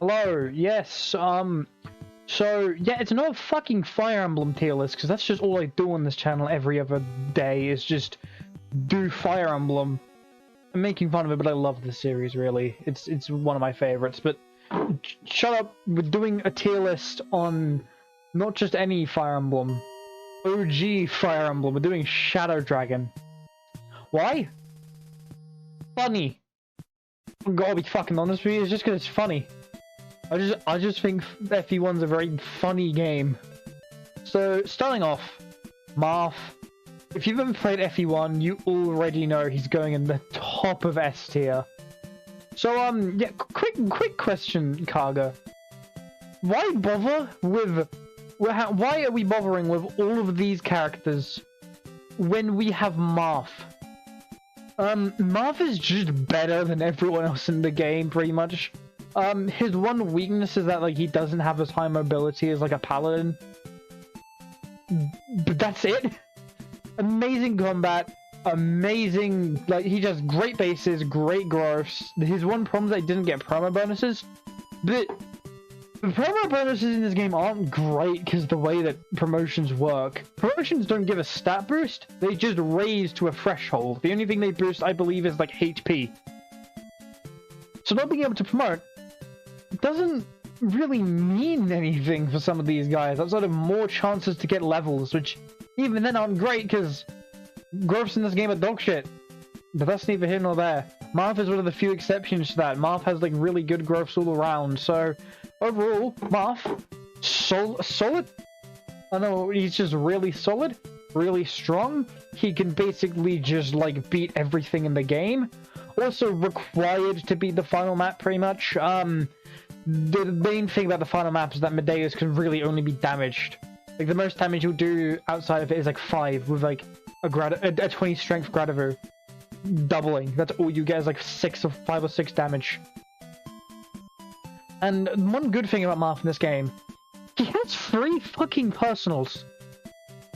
Hello, yes, so, yeah, it's not a fucking Fire Emblem tier list, because that's just all I do on this channel every other day, is just do Fire Emblem. I'm making fun of it, but I love this series, really. It's one of my favorites, but shut up, we're doing a tier list on not just any Fire Emblem, OG Fire Emblem, we're doing Shadow Dragon. Why? Funny. I gotta be fucking honest with you, it's just because it's funny. I just think FE1's a very funny game. So, starting off, Marth. If you've ever played FE1, you already know he's going in the top of S tier. So, yeah, quick question, Kaga. Why bother with... Why are we bothering with all of these characters when we have Marth? Marth is just better than everyone else in the game, pretty much. His one weakness is that, like, he doesn't have as high mobility as, like, a paladin. But that's it. Amazing combat, amazing, like, he does great bases, great growths. His one problem is that he didn't get promo bonuses. But the promo bonuses in this game aren't great because the way that promotions work. Promotions don't give a stat boost, they just raise to a threshold. The only thing they boost, I believe, is, like, HP. So not being able to promote doesn't really mean anything for some of these guys, outside of more chances to get levels, which even then aren't great because growths in this game are dog shit. But that's neither here nor there. Marth is one of the few exceptions to that. Marth has, like, really good growths all around, so overall, Marth, solid. I know, he's just really solid, really strong. He can basically just, like, beat everything in the game. Also required to beat the final map, pretty much. The main thing about the final map is that Medeus can really only be damaged. Like, the most damage you'll do outside of it is, like, 5 with, like, a 20 strength Gradivu. Doubling. That's all you get is, like, 5 or 6 damage. And one good thing about Marth in this game, he has 3 fucking personals.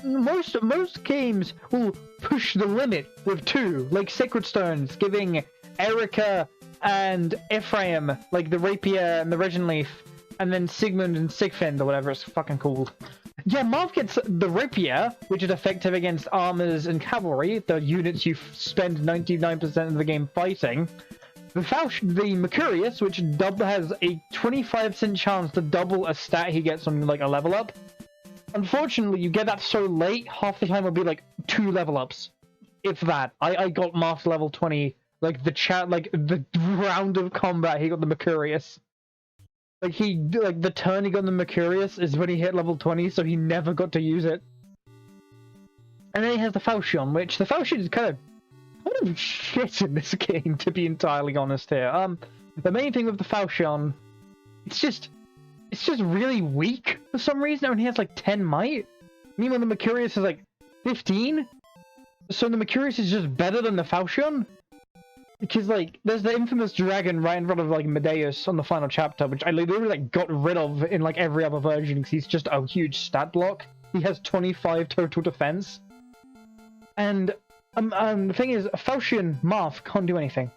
Most games will push the limit with 2, like Sacred Stones, giving Erica and Ephraim, like, the Rapier and the Regent Leaf, and then Sigmund and Sigfrind, or whatever it's fucking called. Yeah, Marth gets the Rapier, which is effective against armors and cavalry, the units you spend 99% of the game fighting. The Mercurius, which has a 25% chance to double a stat he gets on, like, a level up. Unfortunately, you get that so late, half the time will be, like, 2 level ups. If that. I got Marth level 20, like, the round of combat, he got the Mercurius. Like, the turn he got the Mercurius is when he hit level 20, so he never got to use it. And then he has the Falchion, which the Falchion is kind of shit in this game, to be entirely honest here. The main thing with the Falchion, it's just really weak for some reason. I mean, he has, like, 10 might. Meanwhile, the Mercurius is, like, 15. So the Mercurius is just better than the Falchion. Because, like, there's the infamous dragon right in front of, like, Medeus on the final chapter, which I literally, like, got rid of in, like, every other version because he's just a huge stat block. He has 25 total defense. And the thing is, Falchion Marth can't do anything.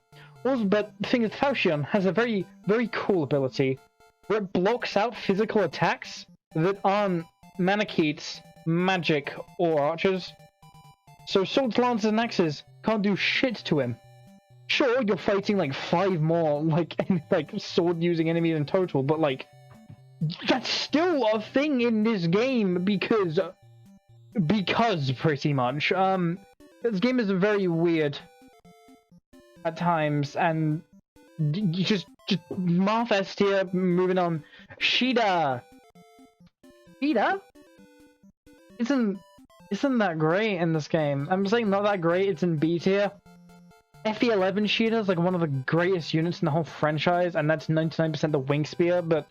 Also, but the thing is, Falchion has a very, very cool ability where it blocks out physical attacks that aren't Manicheets, magic, or archers. So swords, lances, and axes can't do shit to him. Sure, you're fighting, like, 5 more, like sword-using enemies in total, but, like, that's still a thing in this game because pretty much. This game is very weird at times, and you just Marth S tier, moving on. Shida isn't that great in this game. I'm saying not that great, it's in B tier. FE11 Shida is, like, one of the greatest units in the whole franchise, and that's 99% the Wing Spear, but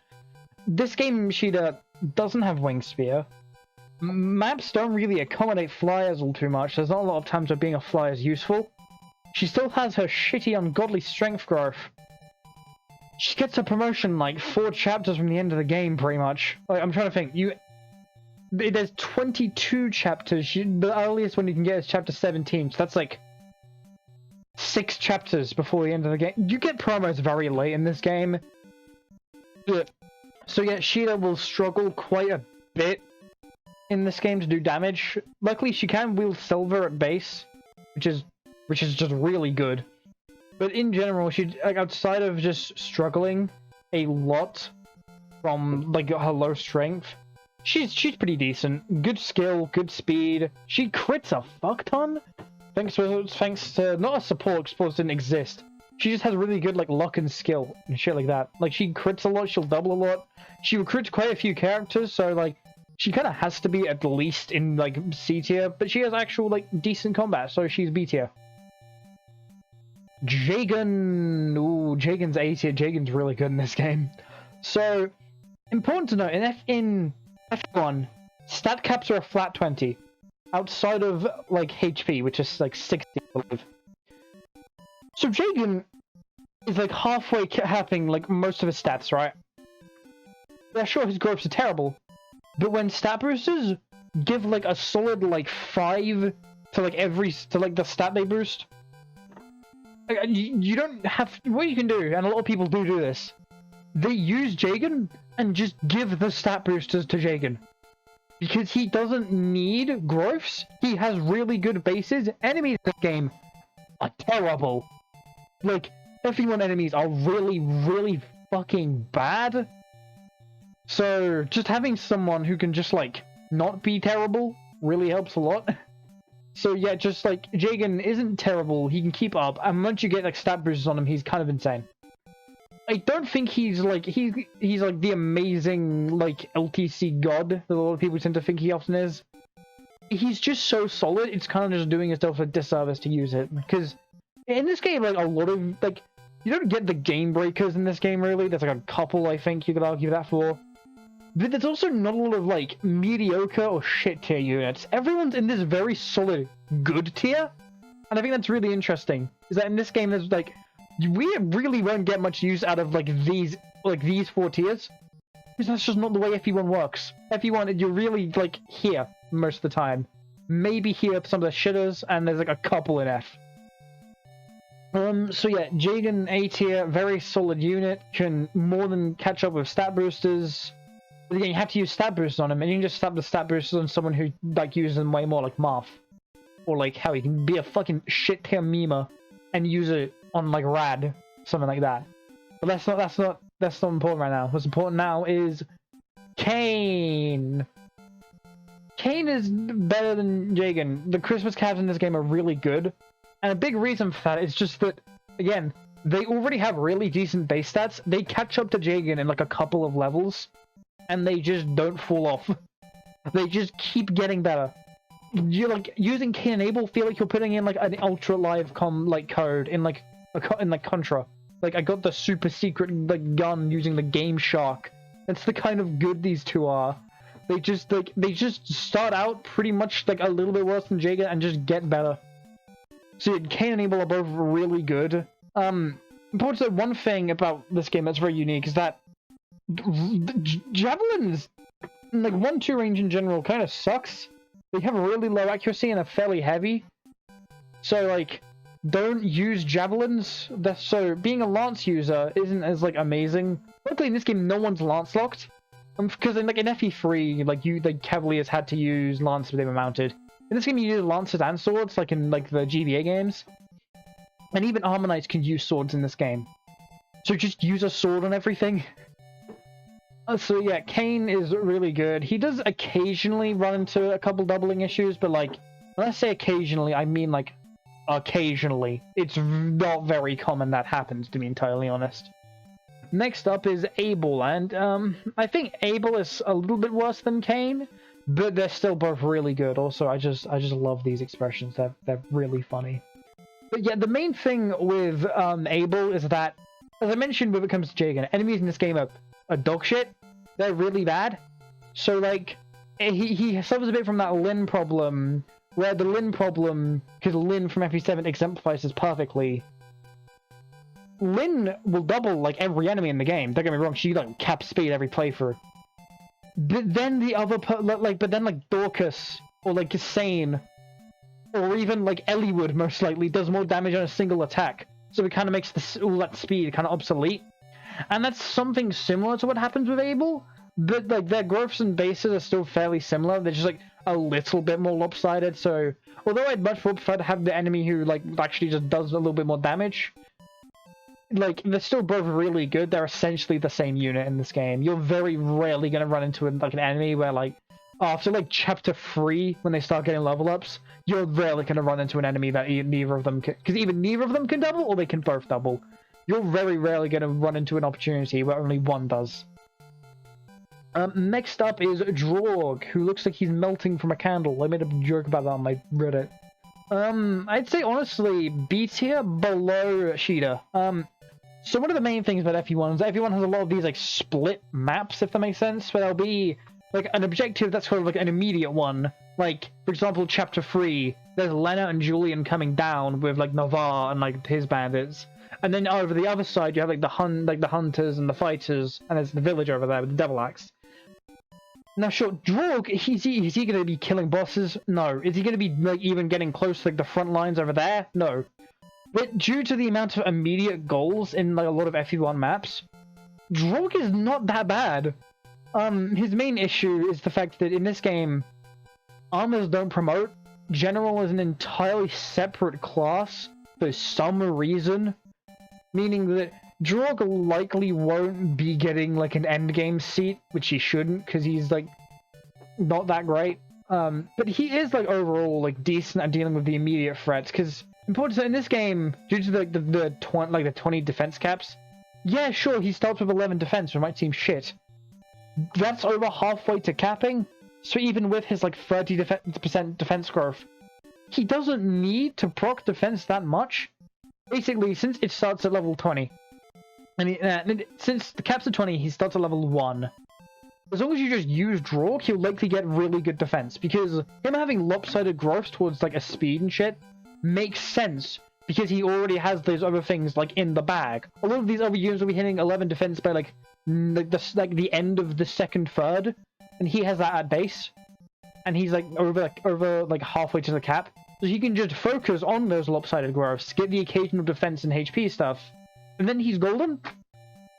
this game Shida doesn't have Wing Spear. Maps don't really accommodate flyers all too much. There's not a lot of times where being a flyer is useful. She still has her shitty ungodly strength growth. She gets a promotion, like, 4 chapters from the end of the game, pretty much. Like, I'm trying to think. There's 22 chapters. The earliest one you can get is chapter 17, so that's, like, 6 chapters before the end of the game. You get promos very late in this game. Yeah. So yeah, Sheeta will struggle quite a bit in this game to do damage. Luckily, she can wield silver at base, which is just really good. But in general, she, like, outside of just struggling a lot from like her low strength, she's pretty decent. Good skill, good speed. She crits a fuck ton. Thanks to not a support, support didn't exist. She just has really good like luck and skill and shit like that. Like she crits a lot, she'll double a lot. She recruits quite a few characters, so like she kind of has to be at least in like C tier, but she has actual like decent combat, so she's B tier. Jagan, ooh, Jagan's A tier. Jagan's really good in this game. So important to note, in F1, stat caps are a flat 20. Outside of like HP, which is like 60, I believe. So Jagan is like halfway capping like most of his stats, right? Yeah, sure, his growths are terrible, but when stat boosters give like a solid like 5 to like the stat they boost, you don't have, what you can do, and a lot of people do this. They use Jagan and just give the stat boosters to Jagan. Because he doesn't need growths, he has really good bases. Enemies in this game are terrible. Like, F1 enemies are really, really fucking bad. So, just having someone who can just, like, not be terrible really helps a lot. So yeah, just like, Jagan isn't terrible, he can keep up, and once you get, like, stat boosters on him, he's kind of insane. I don't think he's like like the amazing like LTC god that a lot of people tend to think he often is. He's just so solid, it's kind of just doing yourself a disservice to use it, because in this game, like, a lot of like, you don't get the game breakers in this game really. There's like a couple, I think you could argue that for, but there's also not a lot of like mediocre or shit tier units. Everyone's in this very solid good tier, and I think that's really interesting. Is that in this game there's like, we really won't get much use out of like these 4 tiers, because that's just not the way FE1 works. FE1, you're really like here most of the time, maybe here with some of the shitters, and there's like a couple in F. So yeah, Jagan A tier, very solid unit, can more than catch up with stat boosters. But again, you have to use stat boosters on him, and you can just slap the stat boosters on someone who like uses them way more, like Marth, or like how he can be a fucking shit tier memer and use it on like Rad, something like that. But that's not important right now. What's important now is Kain. Kain is better than Jagan. The Christmas cabs in this game are really good, and a big reason for that is just that, again, they already have really decent base stats. They catch up to Jagan in like a couple of levels, and they just don't fall off. They just keep getting better. You're like using Kain Enable, feel like you're putting in like an ultra live code in like Contra. Like, I got the super secret like gun using the Game Shark. That's the kind of good these two are. They just start out pretty much like a little bit worse than Jagan and just get better. So yeah, Kain and Enable are both really good. Important to one thing about this game that's very unique is that javelins, like 1-2 range in general, kind of sucks. They have really low accuracy and are fairly heavy. So like, don't use javelins. So being a lance user isn't as like amazing. Luckily in this game, no one's lance locked, because in like in FE3, like cavaliers had to use lances when they were mounted. In this game, you use lances and swords, like in like the GBA games, and even Armor Knights can use swords in this game. So just use a sword on everything. So yeah, Kain is really good. He does occasionally run into a couple doubling issues, but like, when I say occasionally, I mean like occasionally. It's not very common that happens, to be entirely honest. Next up is Abel, and I think Abel is a little bit worse than Kain, but they're still both really good. Also, I just love these expressions. They're really funny. But yeah, the main thing with Abel is that, as I mentioned when it comes to Jagan, enemies in this game are dog shit. They're really bad. So like, he suffers a bit from that Lin problem, where the Lin problem, because Lin from FE7 exemplifies this perfectly. Lin will double like every enemy in the game. Don't get me wrong, she like cap speed every playthrough. But then the other like Dorcas or like Sane, or even like Elliewood most likely does more damage on a single attack. So it kind of makes all that speed kind of obsolete. And that's something similar to what happens with Abel, but like their growths and bases are still fairly similar. They're just like a little bit more lopsided. So although I'd much prefer to have the enemy who like actually just does a little bit more damage, like they're still both really good. They're essentially the same unit in this game. You're very rarely gonna run into like an enemy where like after like chapter 3 when they start getting level ups, you're rarely gonna run into an enemy that neither of them can, because either neither of them can double or they can both double. You're very rarely gonna run into an opportunity where only one does. Next up is Drorg, who looks like he's melting from a candle. I made a joke about that on my Reddit. I'd say honestly B tier below Sheeta. So one of the main things about FE1 is that FE1 has a lot of these like split maps, if that makes sense, where there'll be like an objective that's sort of like an immediate one. Like, for example, chapter 3, there's Lena and Julian coming down with like Navarre and like his bandits. And then over the other side you have like the hunters and the fighters, and there's the village over there with the devil axe. Now sure, Drorg, is he gonna be killing bosses? No. Is he gonna be like even getting close to like the front lines over there? No. But due to the amount of immediate goals in like a lot of FE1 maps, Drorg is not that bad. His main issue is the fact that in this game, armors don't promote. General is an entirely separate class for some reason, meaning that Drorg likely won't be getting like an endgame seat, which he shouldn't, because he's like not that great. But he is like overall like decent at dealing with the immediate threats, because important in this game, due to the 20 defense caps, yeah, sure, he starts with 11 defense, which might seem shit. That's over halfway to capping, so even with his like 30% defense growth, he doesn't need to proc defense that much. Basically, since it starts at level 20, and since the cap's at 20, he starts at level 1. As long as you just use Drorg, he'll likely get really good defense, because him having lopsided growth towards like a speed and shit makes sense, because he already has those other things like in the bag. A lot of these other units will be hitting 11 defense by like the end of the second third, and he has that at base, and he's like over halfway to the cap, so he can just focus on those lopsided growths, get the occasional defense and HP stuff, and then he's golden.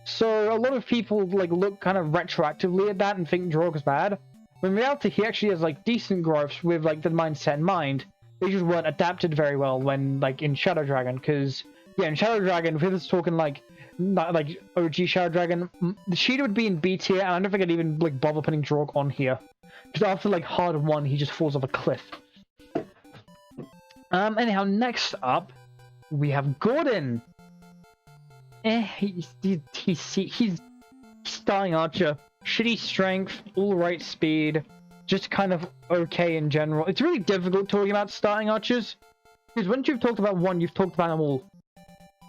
So a lot of people like look kind of retroactively at that and think Drorg is bad, when in reality he actually has like decent growths with like the mindset in mind. They just weren't adapted very well when like in Shadow Dragon, because yeah, in Shadow Dragon, if we're just talking like OG Shadow Dragon, the Sheeta would be in B tier, and I don't think I'd even like bother putting Drorg on here, because after like hard 1 he just falls off a cliff. Anyhow, next up we have Gordon. He's starting archer, shitty strength, alright speed, just kind of okay in general. It's really difficult talking about starting archers, because once you've talked about one, you've talked about them all.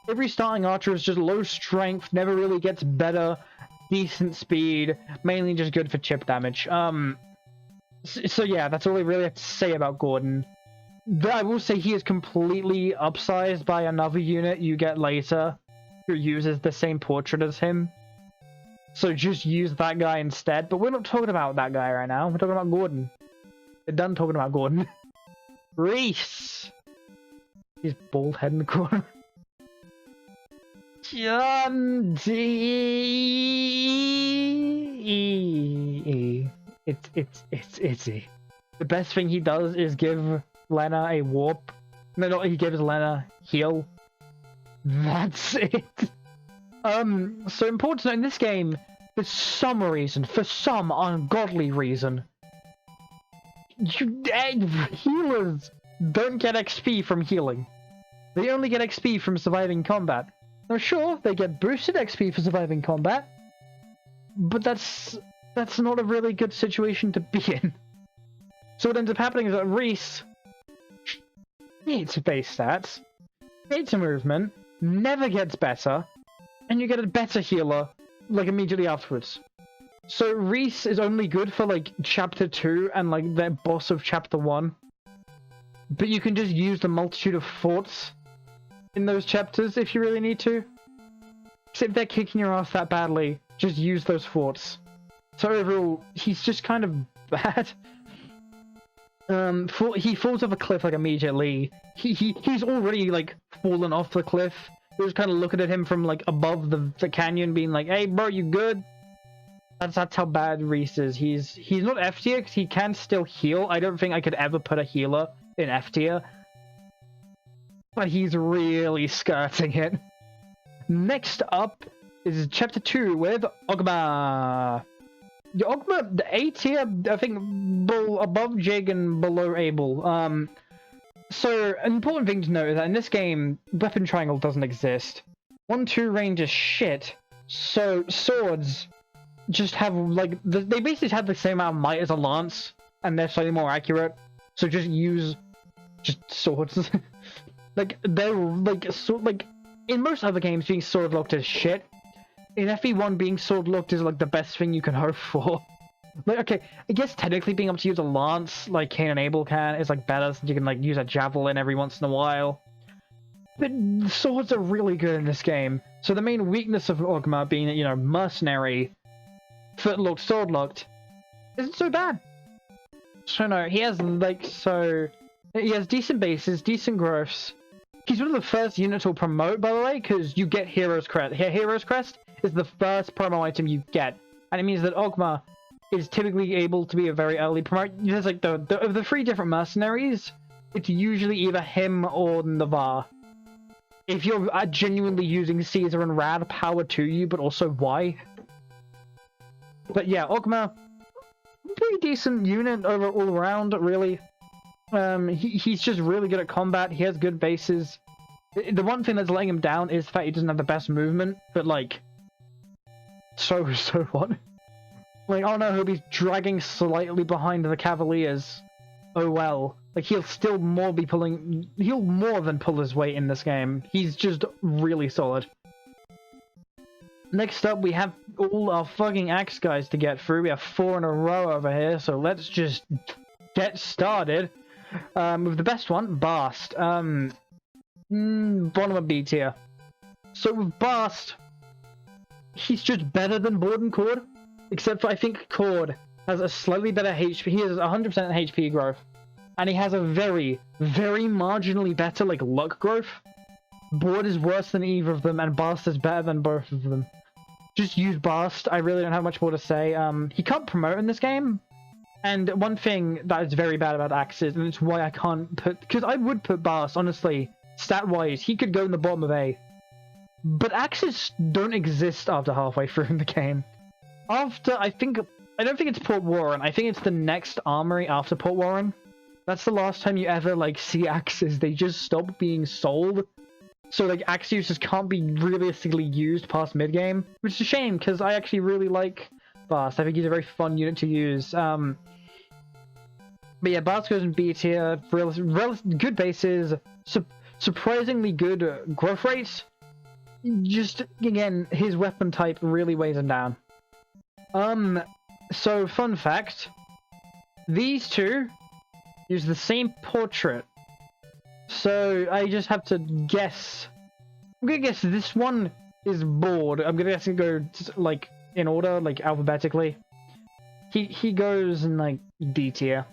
Every starting archer is just low strength, never really gets better, decent speed, mainly just good for chip damage. So yeah, that's all I really have to say about Gordon. But I will say he is completely upsized by another unit you get later, who uses the same portrait as him. So just use that guy instead. But we're not talking about that guy right now. We're talking about Gordon. We're done talking about Gordon. Reese! He's bald head in the corner. John D. It's itzy. The best thing he does is give Lena a warp. No, he gives Lena heal. That's it. So important to note in this game, for some reason, for some ungodly reason, healers don't get XP from healing. They only get XP from surviving combat. Now sure, they get boosted XP for surviving combat, but that's not a really good situation to be in. So what ends up happening is that Reese needs base stats, needs a movement, never gets better, and you get a better healer, like, immediately afterwards. So Reese is only good for, like, Chapter 2 and, like, the boss of Chapter 1. But you can just use the multitude of forts in those chapters if you really need to. Except if they're kicking your ass that badly, just use those forts. So overall, he's just kind of bad. He falls off a cliff, like, immediately. He's already, like, fallen off the cliff. They're just kind of looking at him from like above the canyon, being like, "Hey, bro, you good?" That's how bad Reese is. He's not F tier because he can still heal. I don't think I could ever put a healer in F tier, but he's really skirting it. Next up is Chapter 2 with Ogma. The Ogma, the A tier, I think, above Jig and below Abel. So, an important thing to note is that in this game, weapon triangle doesn't exist. 1-2 range is shit, so swords just have, like, they basically have the same amount of might as a lance, and they're slightly more accurate, so just use swords. Like, they're, like, in most other games, being sword-locked is shit. In FE1, being sword-locked is, like, the best thing you can hope for. Like, okay, I guess technically being able to use a lance, like Cain and Abel can, is, like, better, so you can, like, use a javelin every once in a while. But swords are really good in this game. So the main weakness of Ogma being that, you know, mercenary, foot-locked, sword-locked, isn't so bad. So no, he has, like, he has decent bases, decent growths. He's one of the first units to promote, by the way, because you get Hero's Crest. Hero's Crest is the first promo item you get, and it means that Ogma is typically able to be a very early promote. There's like of the 3 different mercenaries, it's usually either him or Navarre. If you're genuinely using Caesar and Rad, power to you, but also why? But yeah, Ogma, pretty decent unit all around, really. He's just really good at combat. He has good bases. The one thing that's letting him down is the fact he doesn't have the best movement, but like, so what? Like, oh no, he'll be dragging slightly behind the Cavaliers. Oh well. Like, he'll more than pull his weight in this game. He's just really solid. Next up, we have all our fucking axe guys to get through. We have 4 in a row over here, so let's just get started. With the best one, Bast. Bottom of B tier. So with Bast, he's just better than Bord and Cord. Except for, I think Cord has a slightly better HP. He has 100% HP growth. And he has a very, very marginally better, like, luck growth. Bord is worse than either of them, and Bast is better than both of them. Just use Bast. I really don't have much more to say. He can't promote in this game. And one thing that is very bad about Axes, and it's why I can't put... Because I would put Bast, honestly, stat-wise. He could go in the bottom of A. But Axes don't exist after halfway through in the game. After, I don't think it's Port Warren. I think it's the next armory after Port Warren. That's the last time you ever, like, see Axes. They just stop being sold. So, like, Axe uses can't be realistically used past mid-game. Which is a shame, because I actually really like Bast. I think he's a very fun unit to use. But yeah, Bast goes in B tier. Good bases. Surprisingly good growth rates. Just, again, his weapon type really weighs him down. So, fun fact. These two use the same portrait. So, I just have to guess. I'm gonna guess this one is Bord. I'm gonna guess it go, like, in order, like, alphabetically. He goes in, like, D tier.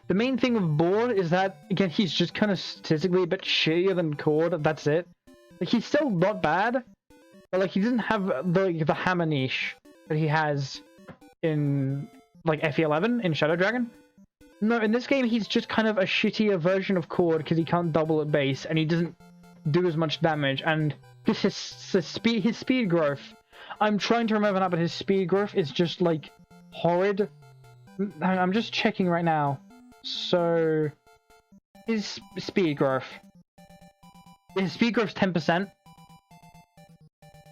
The main thing with Bord is that, again, he's just kind of statistically a bit shittier than Cord. That's it. Like, he's still not bad, but, like, he doesn't have the hammer niche that he has in, like, FE11 in Shadow Dragon. No, in this game, he's just kind of a shittier version of Cord because he can't double at base and he doesn't do as much damage. And his speed growth, I'm trying to remember that, but his speed growth is just, like, horrid. I'm just checking right now. So, his speed growth. His speed growth's 10%.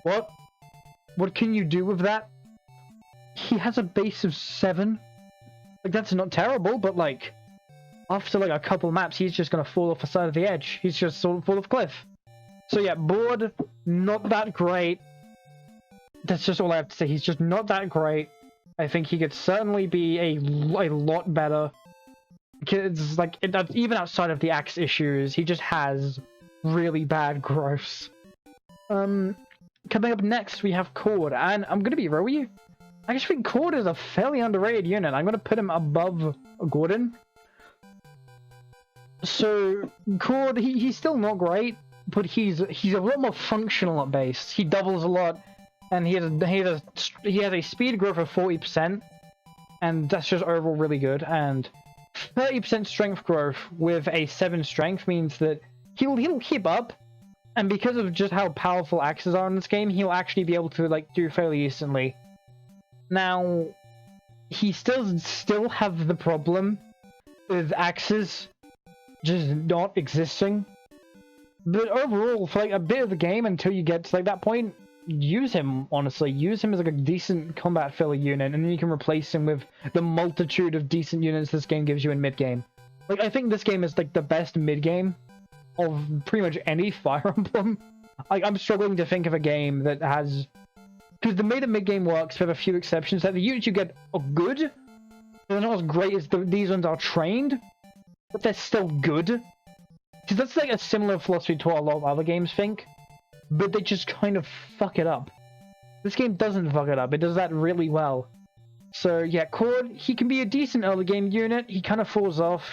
What? What can you do with that? He has a base of 7. Like, that's not terrible, but, like, after, like, a couple maps, he's just gonna fall off the side of the edge. He's just sort of fall off a cliff. So, yeah, Bord, not that great. That's just all I have to say. He's just not that great. I think he could certainly be a lot better. Because, like, even outside of the axe issues, he just has really bad growths. Coming up next, we have Cord, and I'm gonna be real with you. I just think Cord is a fairly underrated unit. I'm gonna put him above Gordon. So, Cord, he's still not great, but he's a lot more functional at base. He doubles a lot, and he has a speed growth of 40%, and that's just overall really good. And 30% strength growth with a 7 strength means that he'll keep up, and because of just how powerful axes are in this game, he'll actually be able to like do fairly decently. Now, he still have the problem with axes just not existing. But overall, for like a bit of the game until you get to like that point, use him, honestly. Use him as like a decent combat filler unit, and then you can replace him with the multitude of decent units this game gives you in mid-game. Like, I think this game is like the best mid-game of pretty much any Fire Emblem. Like, I'm struggling to think of a game that has... Because the way the mid-game works, with a few exceptions, that the units you get are good. They're not as great as these ones are trained, but they're still good. Because that's like a similar philosophy to what a lot of other games think, but they just kind of fuck it up. This game doesn't fuck it up, it does that really well. So yeah, Cord, he can be a decent early game unit, he kind of falls off,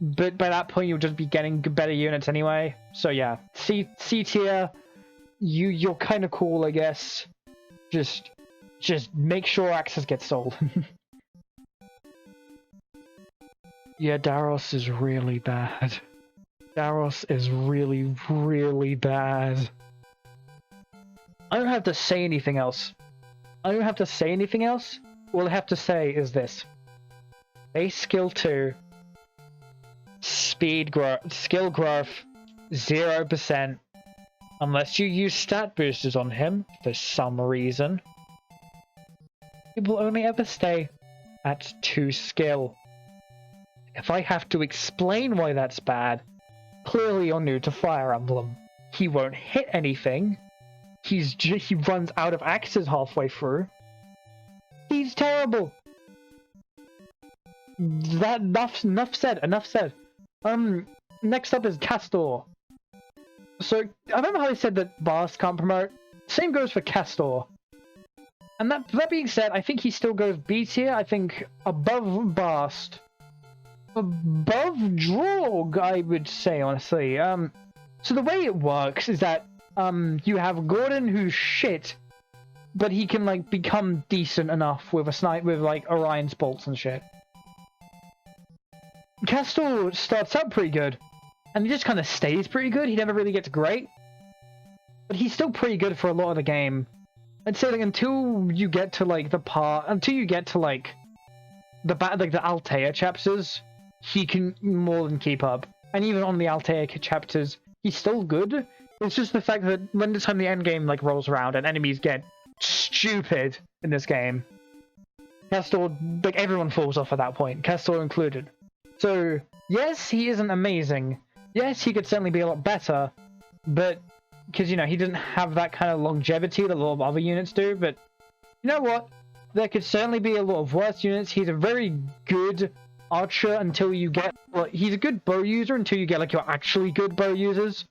but by that point you'll just be getting better units anyway. So yeah, C tier, you're kind of cool, I guess. Just make sure Axis gets sold. Yeah, Daros is really bad. Daros is really, really bad. I don't have to say anything else. All I have to say is this. Base skill 2. Skill growth 0%. Unless you use stat boosters on him for some reason. He will only ever stay at 2 skill. If I have to explain why that's bad, clearly you're new to Fire Emblem. He won't hit anything. He runs out of axes halfway through. He's terrible. Enough said. Next up is Castor. So, I remember how I said that Bast can't promote? Same goes for Castor. And that being said, I think he still goes B tier. I think above Bast. Above Droog, I would say, honestly. So the way it works is that, you have Gordon who's shit, but he can, like, become decent enough with like, Orion's bolts and shit. Castor starts out pretty good, and he just kind of stays pretty good. He never really gets great, but he's still pretty good for a lot of the game. I'd say, like, until you get to, like, the Altea chapters, he can more than keep up. And even on the Altea chapters, he's still good. It's just the fact that when the time the end game like rolls around and enemies get stupid in this game, Castor, like, everyone falls off at that point, Castor included. So yes, he isn't amazing. Yes, he could certainly be a lot better, but because, you know, he doesn't have that kind of longevity that a lot of other units do. But you know what? There could certainly be a lot of worse units. He's a very good archer until you get, well, he's a good bow user until you get like your actually good bow users.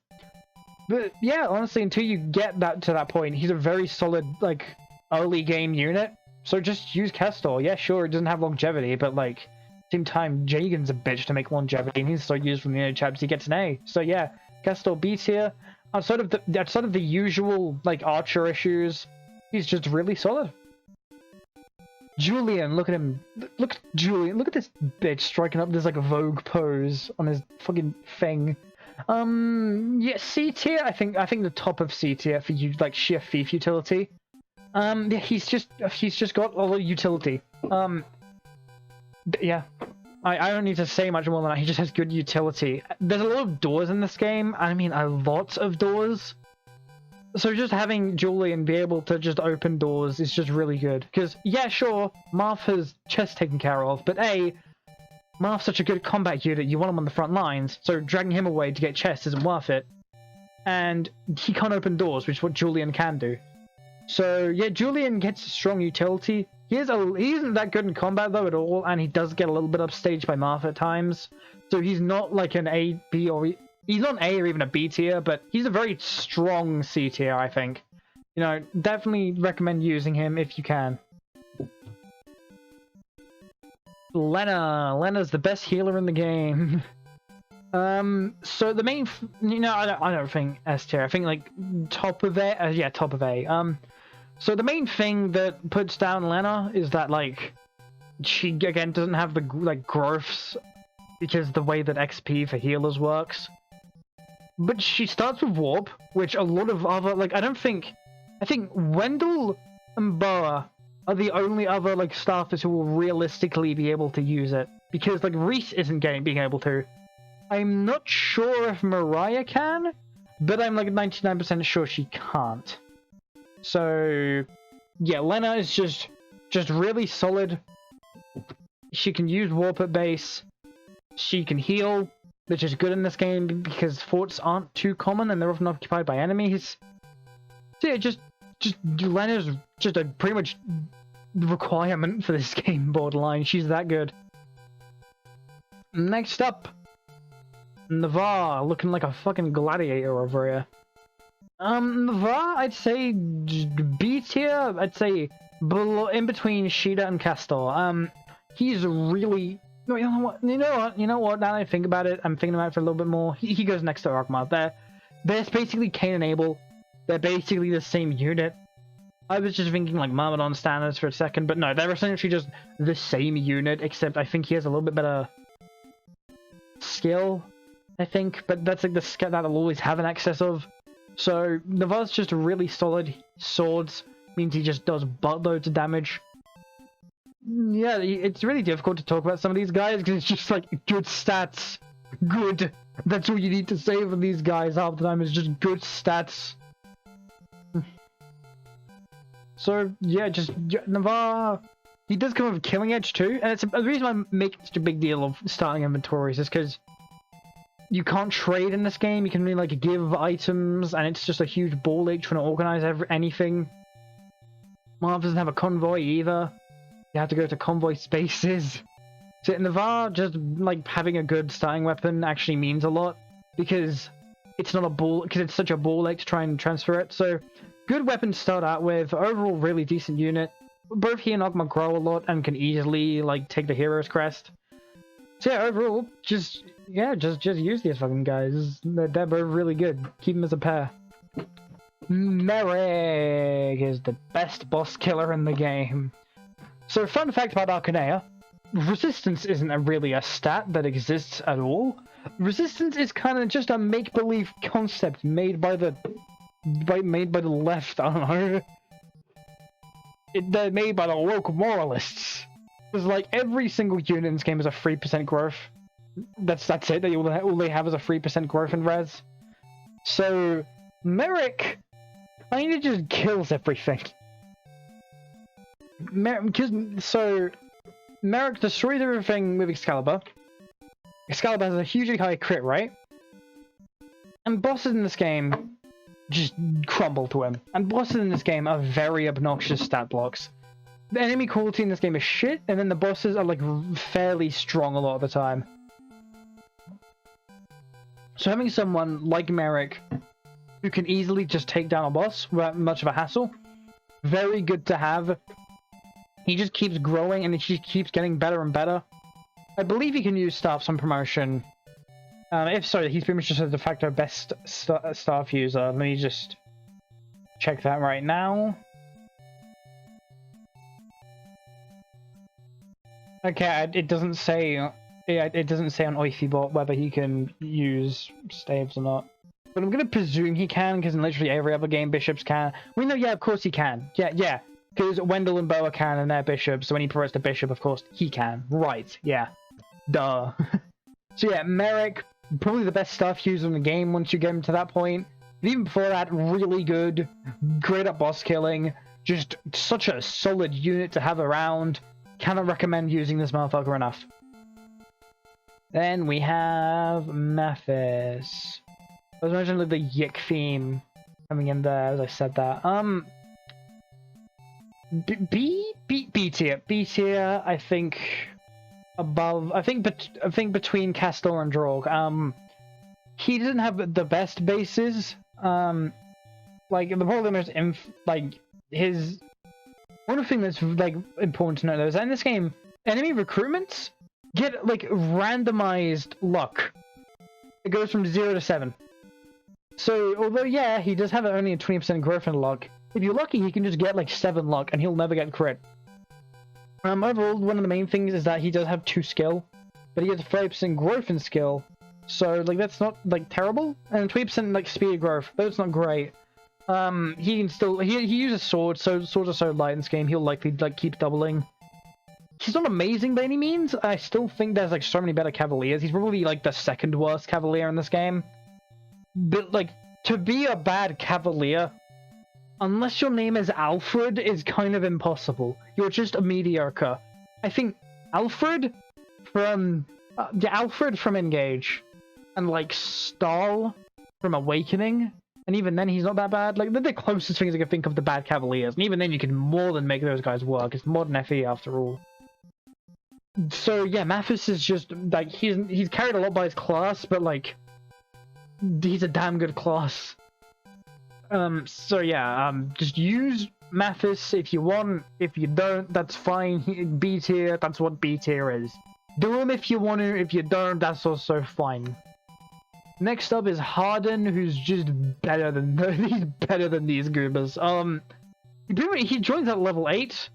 But yeah, honestly, until you get to that point, he's a very solid like early game unit. So just use Castor. Yeah, sure, it doesn't have longevity, but like same time, Jagen's a bitch to make longevity, and he's so used from the other chapters he gets an A. So yeah, Castor B tier. Outside of the usual like archer issues, he's just really solid. Julian, look at him. Look at Julian. Look at this bitch striking up this like Vogue pose on his fucking thing. Yeah, C tier. I think the top of C tier for you, like sheer thief utility. Yeah, he's just got a lot of utility. Yeah, I don't need to say much more than that. He just has good utility. There's a lot of doors in this game. I mean, a lot of doors. So just having Julian be able to just open doors is just really good. Because, yeah, sure, Marth has chest taken care of, but A, Marth's such a good combat unit, you want him on the front lines, so dragging him away to get chest isn't worth it. And he can't open doors, which is what Julian can do. So, yeah, Julian gets strong utility. He isn't that good in combat, though, at all, and he does get a little bit upstaged by Marth at times. So he's not like an A, B, or E. He's not an A or even a B tier, but he's a very strong C tier, I think. You know, definitely recommend using him if you can. Lena. Lena's the best healer in the game. So the main, I don't think S tier. I think like top of A. Yeah, top of A. So the main thing that puts down Lena is that like she again doesn't have the like growths because the way that XP for healers works. But she starts with Warp, which a lot of other like I think Wendell and Boa are the only other like staffers who will realistically be able to use it because like Reese isn't being able to. I'm not sure if Mariah can, but I'm like 99% sure she can't. So yeah, Lena is just really solid. She can use Warp at base. She can heal, which is good in this game because forts aren't too common and they're often occupied by enemies. So yeah, just Lena's just a pretty much requirement for this game, borderline. She's that good. Next up, Navarre, looking like a fucking gladiator over here. Navarre, I'd say B tier. I'd say below, in between Sheeta and Castor. He's really. No, you know what? Now that I think about it, I'm thinking about it for a little bit more. He goes next to Argma. They're basically Cain and Abel. They're basically the same unit. I was just thinking like Myrmidon standards for a second, but no, they're essentially just the same unit, except I think he has a little bit better skill, I think, but that's like the skill that I'll always have an excess of. So Navarre's just really solid. Swords means he just does buttloads of damage. Yeah, it's really difficult to talk about some of these guys because it's just like good stats. Good. That's all you need to say for these guys half the time is just good stats. So yeah, just Navarre. He does come with Killing Edge too, and it's the reason I make such a big deal of starting inventories is because you can't trade in this game. You can only like give items, and it's just a huge ball ache trying to organize anything. Marv doesn't have a convoy either. You have to go to convoy spaces. So Navarre just like having a good starting weapon actually means a lot because it's not a ball because it's such a ball ache to try and transfer it. So good weapon to start out with. Overall, really decent unit. Both he and Ogma grow a lot and can easily like take the hero's crest. So yeah, overall, just use these fucking guys. They're both really good. Keep them as a pair. Merrick is the best boss killer in the game. So fun fact about Arcanea, resistance isn't really a stat that exists at all. Resistance is kind of just a make-believe concept made by the left, I don't know. They're made by the local moralists. Because like every single unit in this game is a 3% growth. That's it. All they have is a 3% growth in res. So Merrick kind of just kills everything. Merrick destroys everything with Excalibur. Excalibur has a hugely high crit rate. And bosses in this game just crumble to him. And bosses in this game are very obnoxious stat blocks. The enemy quality in this game is shit, and then the bosses are like fairly strong a lot of the time. So having someone like Merrick who can easily just take down a boss without much of a hassle, very good to have. He just keeps growing and he keeps getting better and better. I believe he can use staffs on promotion. If so, he's pretty much just a de facto best staff user. Let me just check that right now. Okay, it doesn't say. Yeah, it doesn't say on Oifibot whether he can use staves or not. But I'm gonna presume he can, because in literally every other game, bishops can. We know, yeah, of course he can. Yeah. Because Wendell and Boa can, and they're bishops, so when he promotes to bishop, of course, he can. Right, yeah. Duh. So yeah, Merrick, probably the best staff user in the game once you get him to that point. But even before that, really good. Great at boss killing. Just such a solid unit to have around. Cannot recommend using this motherfucker enough. Then we have Mathis. I was mentioning the Yik theme coming in there as I said that. B tier. I think above. I think between Castor and Drog. He doesn't have the best bases. Like the problem is his. One thing that's like important to know though is that in this game, enemy recruitments get like randomized luck. it goes from 0 to 7. So, although, yeah, he does have only a 20% growth in luck, if you're lucky, he can just get, like, 7 luck, and he'll never get crit. Overall, one of the main things is that he does have 2 skill, but he has 30% growth in skill, so, like, that's not, like, terrible. And 20%, like, speed growth, that's not great. He can still, he uses swords, so swords are so light in this game, he'll likely, like, keep doubling. He's not amazing by any means. I still think there's, like, so many better Cavaliers. He's probably, like, the second worst Cavalier in this game. But, like, to be a bad Cavalier, unless your name is Alfred, is kind of impossible. You're just a mediocre. I think Alfred from Engage, and, like, Stahl from Awakening, and even then he's not that bad. Like, they're the closest things I can think of to bad Cavaliers, and even then you can more than make those guys work. It's modern FE after all. So yeah, Mathis is just, like, he's carried a lot by his class, but, like, he's a damn good class. So yeah, just use Mathis if you want. If you don't, that's fine. B tier, that's what B tier is. Do him if you want to. If you don't, that's also fine. Next up is Harden, who's just better than he's better than these goobers. He joins at level 8.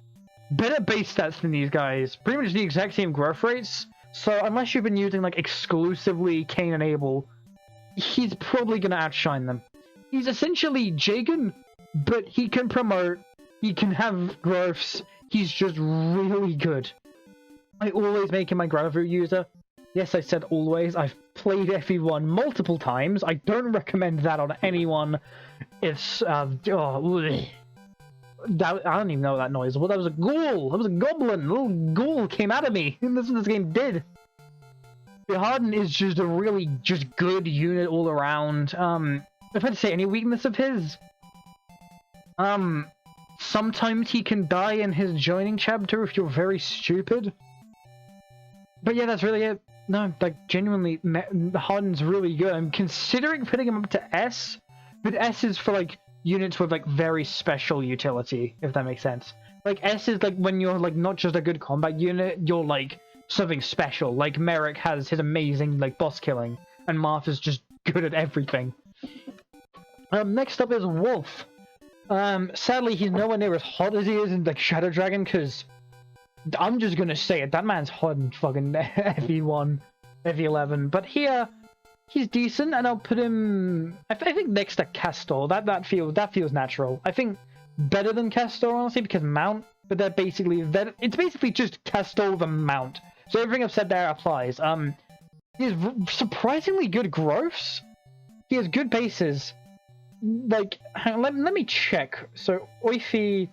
Better base stats than these guys. Pretty much the exact same growth rates. So unless you've been using, like, exclusively Cain and Abel, he's probably gonna outshine them. He's essentially Jagan, but he can promote, he can have growths, he's just really good. I always make him my growth root user. Yes, I said always. I've played FE1 multiple times. I don't recommend that on anyone. It's, I don't even know what that noise was. That was a ghoul! That was a goblin! A little ghoul came out of me! And that's what this game did. Harden is just a really just good unit all around. If I had to say any weakness of his, sometimes he can die in his joining chapter if you're very stupid. But yeah, that's really it. No, like, genuinely, Harden's really good. I'm considering putting him up to S, but S is for, like, units with, like, very special utility, if that makes sense. Like, S is, like, when you're, like, not just a good combat unit, you're, like, something special. Like, Merrick has his amazing, like, boss killing, and Marth is just good at everything. Next up is Wolf. Sadly, he's nowhere near as hot as he is in, like, Shadow Dragon, because I'm just gonna say it, that man's hot in fucking FE1, FE11. But here, he's decent, and I'll put him, I think next to Castor. That feels natural. I think better than Castor, honestly, because Mount, but they're basically, it's basically just Castor the Mount. So everything I've said there applies. He has surprisingly good growths. He has good bases. Like, let me check. So Oifi,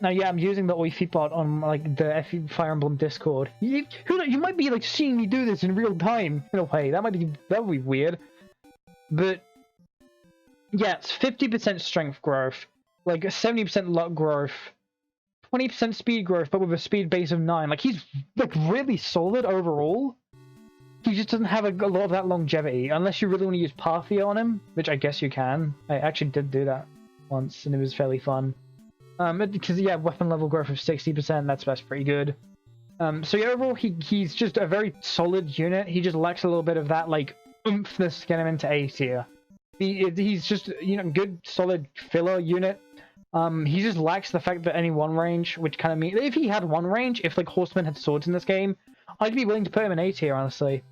now yeah, I'm using the Oifi bot on, like, the Fire Emblem Discord. You might be, like, seeing me do this in real time in a way. That would be weird. But yeah, it's 50% strength growth, like 70% luck growth, 20% speed growth, but with a speed base of 9. Like, he's, like, really solid overall. He just doesn't have a lot of that longevity, unless you really want to use Parthia on him, which I guess you can. I actually did do that once, and it was fairly fun. Because, yeah, weapon level growth of 60%, that's pretty good. So yeah, overall, he's just a very solid unit. He just lacks a little bit of that, like, oomphness to get him into A tier. He's just, you know, good, solid filler unit. He just lacks the fact that any one range, which kind of means, if he had one range, if, like, Horsemen had swords in this game, I'd be willing to put him in A tier, honestly.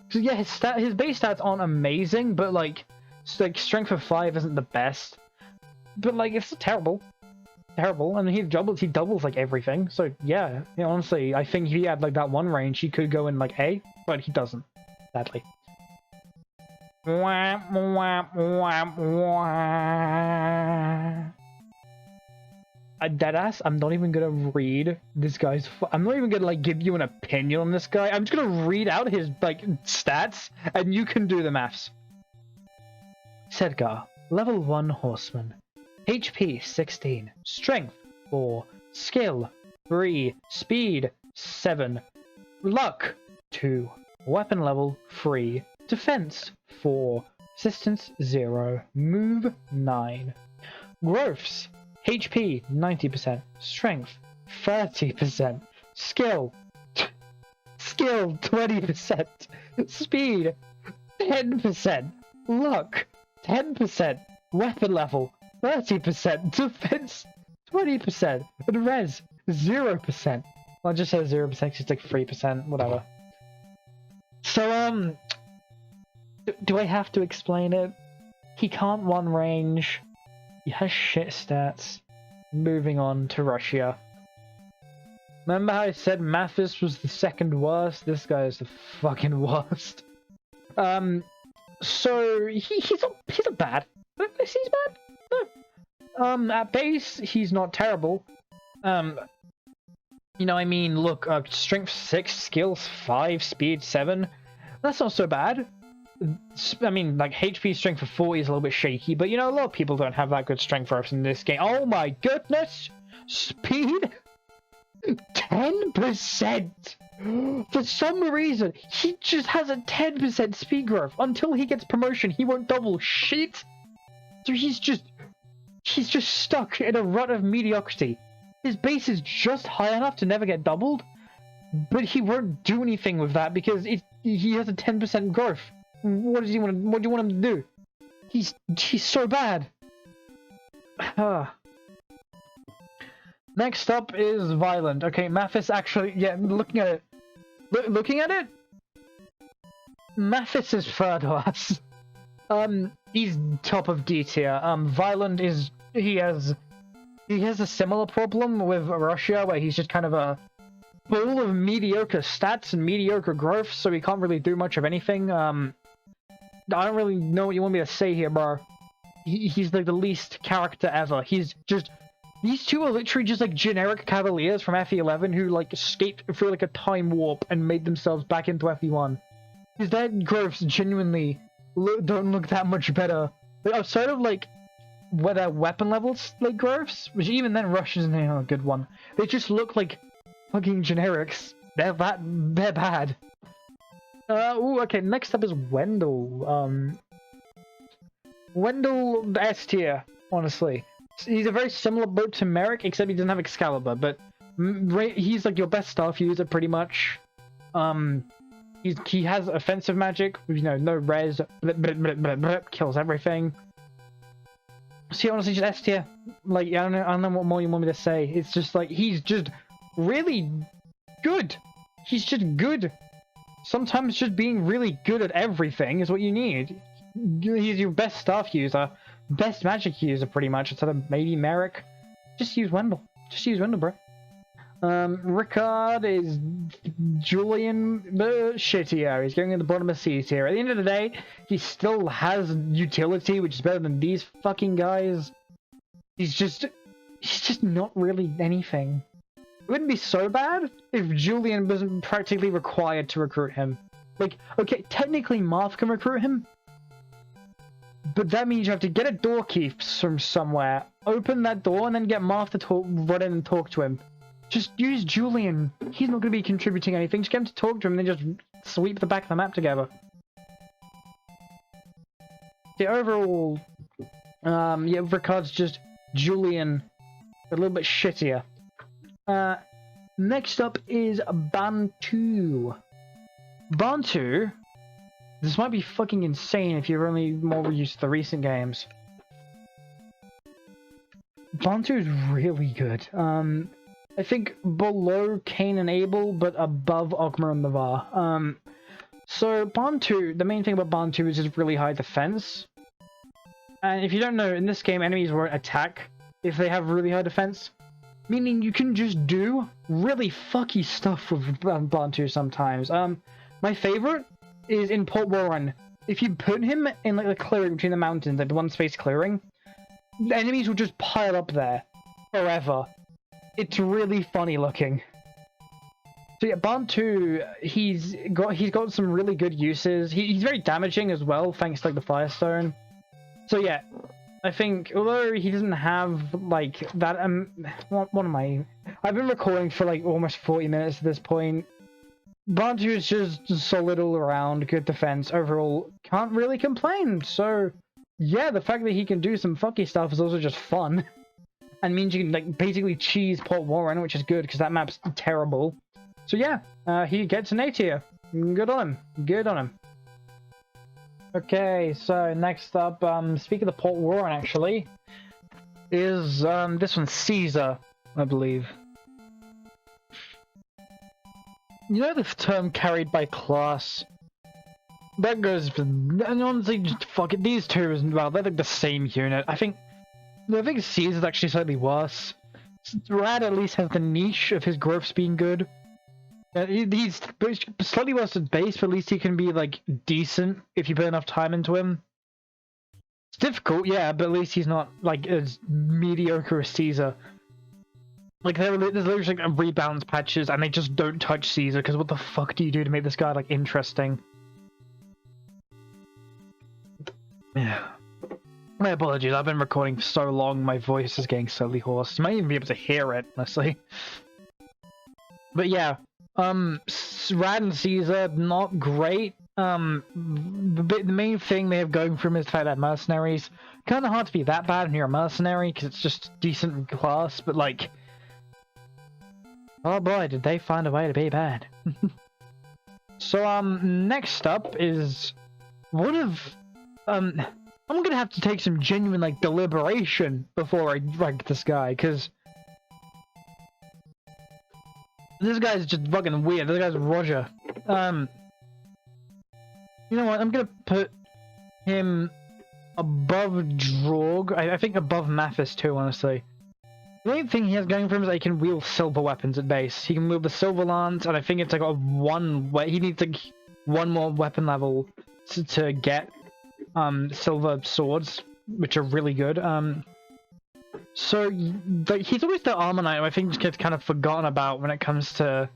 So yeah, his base stats aren't amazing, but, like strength of 5 isn't the best. But, like, it's terrible. Terrible. I mean, he doubles, like, everything. So yeah, you know, honestly, I think if he had, like, that one range, he could go in, like, A, but he doesn't, sadly. Deadass, I'm not even gonna read this guy's. I'm not even gonna, like, give you an opinion on this guy. I'm just gonna read out his, like, stats, and you can do the maths. Sedgar, level 1 horseman, HP 16, strength 4, skill 3, speed 7, luck 2, weapon level 3, defense 4, resistance 0, move 9, growths. HP 90%, strength 30%, skill 20%, speed 10%. Luck, 10%. Weapon level, 30%. Defense, 20%. And res, 0%. Well, I just said 0%, it's like 3%, whatever. So, do I have to explain it? He can't one range. He has shit stats. Moving on to Russia. Remember how I said Mathis was the second worst? This guy is the fucking worst. So he's not bad. He's bad. No. At base he's not terrible. You know, I mean, look, strength 6, skills 5, speed 7. That's not so bad. I mean, like, HP strength for 40 is a little bit shaky, but you know, a lot of people don't have that good strength for us in this game. Oh my goodness! Speed 10%! For some reason, he just has a 10% speed growth. Until he gets promotion, he won't double shit. So he's just stuck in a rut of mediocrity. His base is just high enough to never get doubled, but he won't do anything with that because he has a 10% growth. What do you want him to do? He's so bad. Next up is Violent. Okay, Mathis actually, yeah, looking at it, Mathis is third worst. He's top of D tier. Violent is, he has a similar problem with Russia, where he's just kind of a full of mediocre stats and mediocre growth, so he can't really do much of anything. I don't really know what you want me to say here, bro. He's like the least character ever. He's just... These two are literally just like generic cavaliers from FE11 who like escaped through like a time warp and made themselves back into FE1. His dead growths genuinely don't look that much better. Like, outside of like where their weapon levels like growths, which even then Rush isn't a good one. They just look like fucking generics. They're bad. Ooh, okay, next up is Wendell. Wendell S tier, honestly. He's a very similar boat to Merrick, except he doesn't have Excalibur, but he's like your best staff user, pretty much. He has offensive magic, you know, no res, kills everything. So honestly, just S tier. Like, I don't know what more you want me to say. It's just like, he's just really good. He's just good. Sometimes just being really good at everything is what you need. He's your best staff user, best magic user, pretty much, instead of maybe Merrick. Just use Wendell. Just use Wendell, bro. Ricard is Julian, shittier. He's going in the bottom of C tier. At the end of the day, he still has utility, which is better than these fucking guys. He's just not really anything. It wouldn't be so bad if Julian wasn't practically required to recruit him. Like, okay, technically Marth can recruit him, but that means you have to get a door key from somewhere, open that door, and then get Marth to run in and talk to him. Just use Julian. He's not going to be contributing anything. Just get him to talk to him and then just sweep the back of the map together. The overall, yeah, Ricard's just Julian, a little bit shittier. Next up is Bantu. Bantu, this might be fucking insane if you're only more used to the recent games. Bantu is really good. I think below Cain and Abel, but above Ogma and Navarre. So Bantu, the main thing about Bantu is his really high defense. And if you don't know, in this game, enemies won't attack if they have really high defense. Meaning you can just do really fucky stuff with Bantu sometimes. My favorite is in Port Warren. If you put him in like the clearing between the mountains, like the one space clearing, the enemies will just pile up there forever. It's really funny looking. So yeah, Bantu, he's got some really good uses. He's very damaging as well, thanks to like the Firestone. So yeah, I think although he doesn't have like that, what am I? I've been recording for like almost 40 minutes at this point. Bantu is just solid all around, good defense overall. Can't really complain. So yeah, the fact that he can do some fucky stuff is also just fun. And means you can like basically cheese Port Warren, which is good because that map's terrible. So yeah, he gets an A tier. Good on him. Good on him. Okay, so next up, speaking of Port Warren, actually, is this one Caesar, I believe. You know the term carried by class? That goes for, and honestly, just fuck it, these two as well, they're like the same unit. I think Caesar's actually slightly worse. Rad at least has the niche of his growths being good. He's slightly worse at base, but at least he can be, like, decent if you put enough time into him. It's difficult, yeah, but at least he's not, like, as mediocre as Caesar. Like, there's literally, like, rebalance patches, and they just don't touch Caesar, because what the fuck do you do to make this guy, like, interesting? Yeah. My apologies, I've been recording for so long, my voice is getting slightly hoarse. You might even be able to hear it, honestly. But yeah, Rad and Caesar, not great. The main thing they have going for him is the fact that mercenaries. Kind of hard to be that bad when you're a mercenary, because it's just decent class, but like... oh boy, did they find a way to be bad. So, next up is... one of... I'm gonna have to take some genuine, like, deliberation before I rank this guy, because... this guy's just fucking weird. This guy's Roger. You know what? I'm gonna put him above Drog. I think above Mathis too, honestly. The only thing he has going for him is that he can wield silver weapons at base. He can wield the silver lance, and I think it's like a one way. He needs like one more weapon level to get silver swords, which are really good. So, like, he's always the armor knight who I think gets kind of forgotten about when it comes to,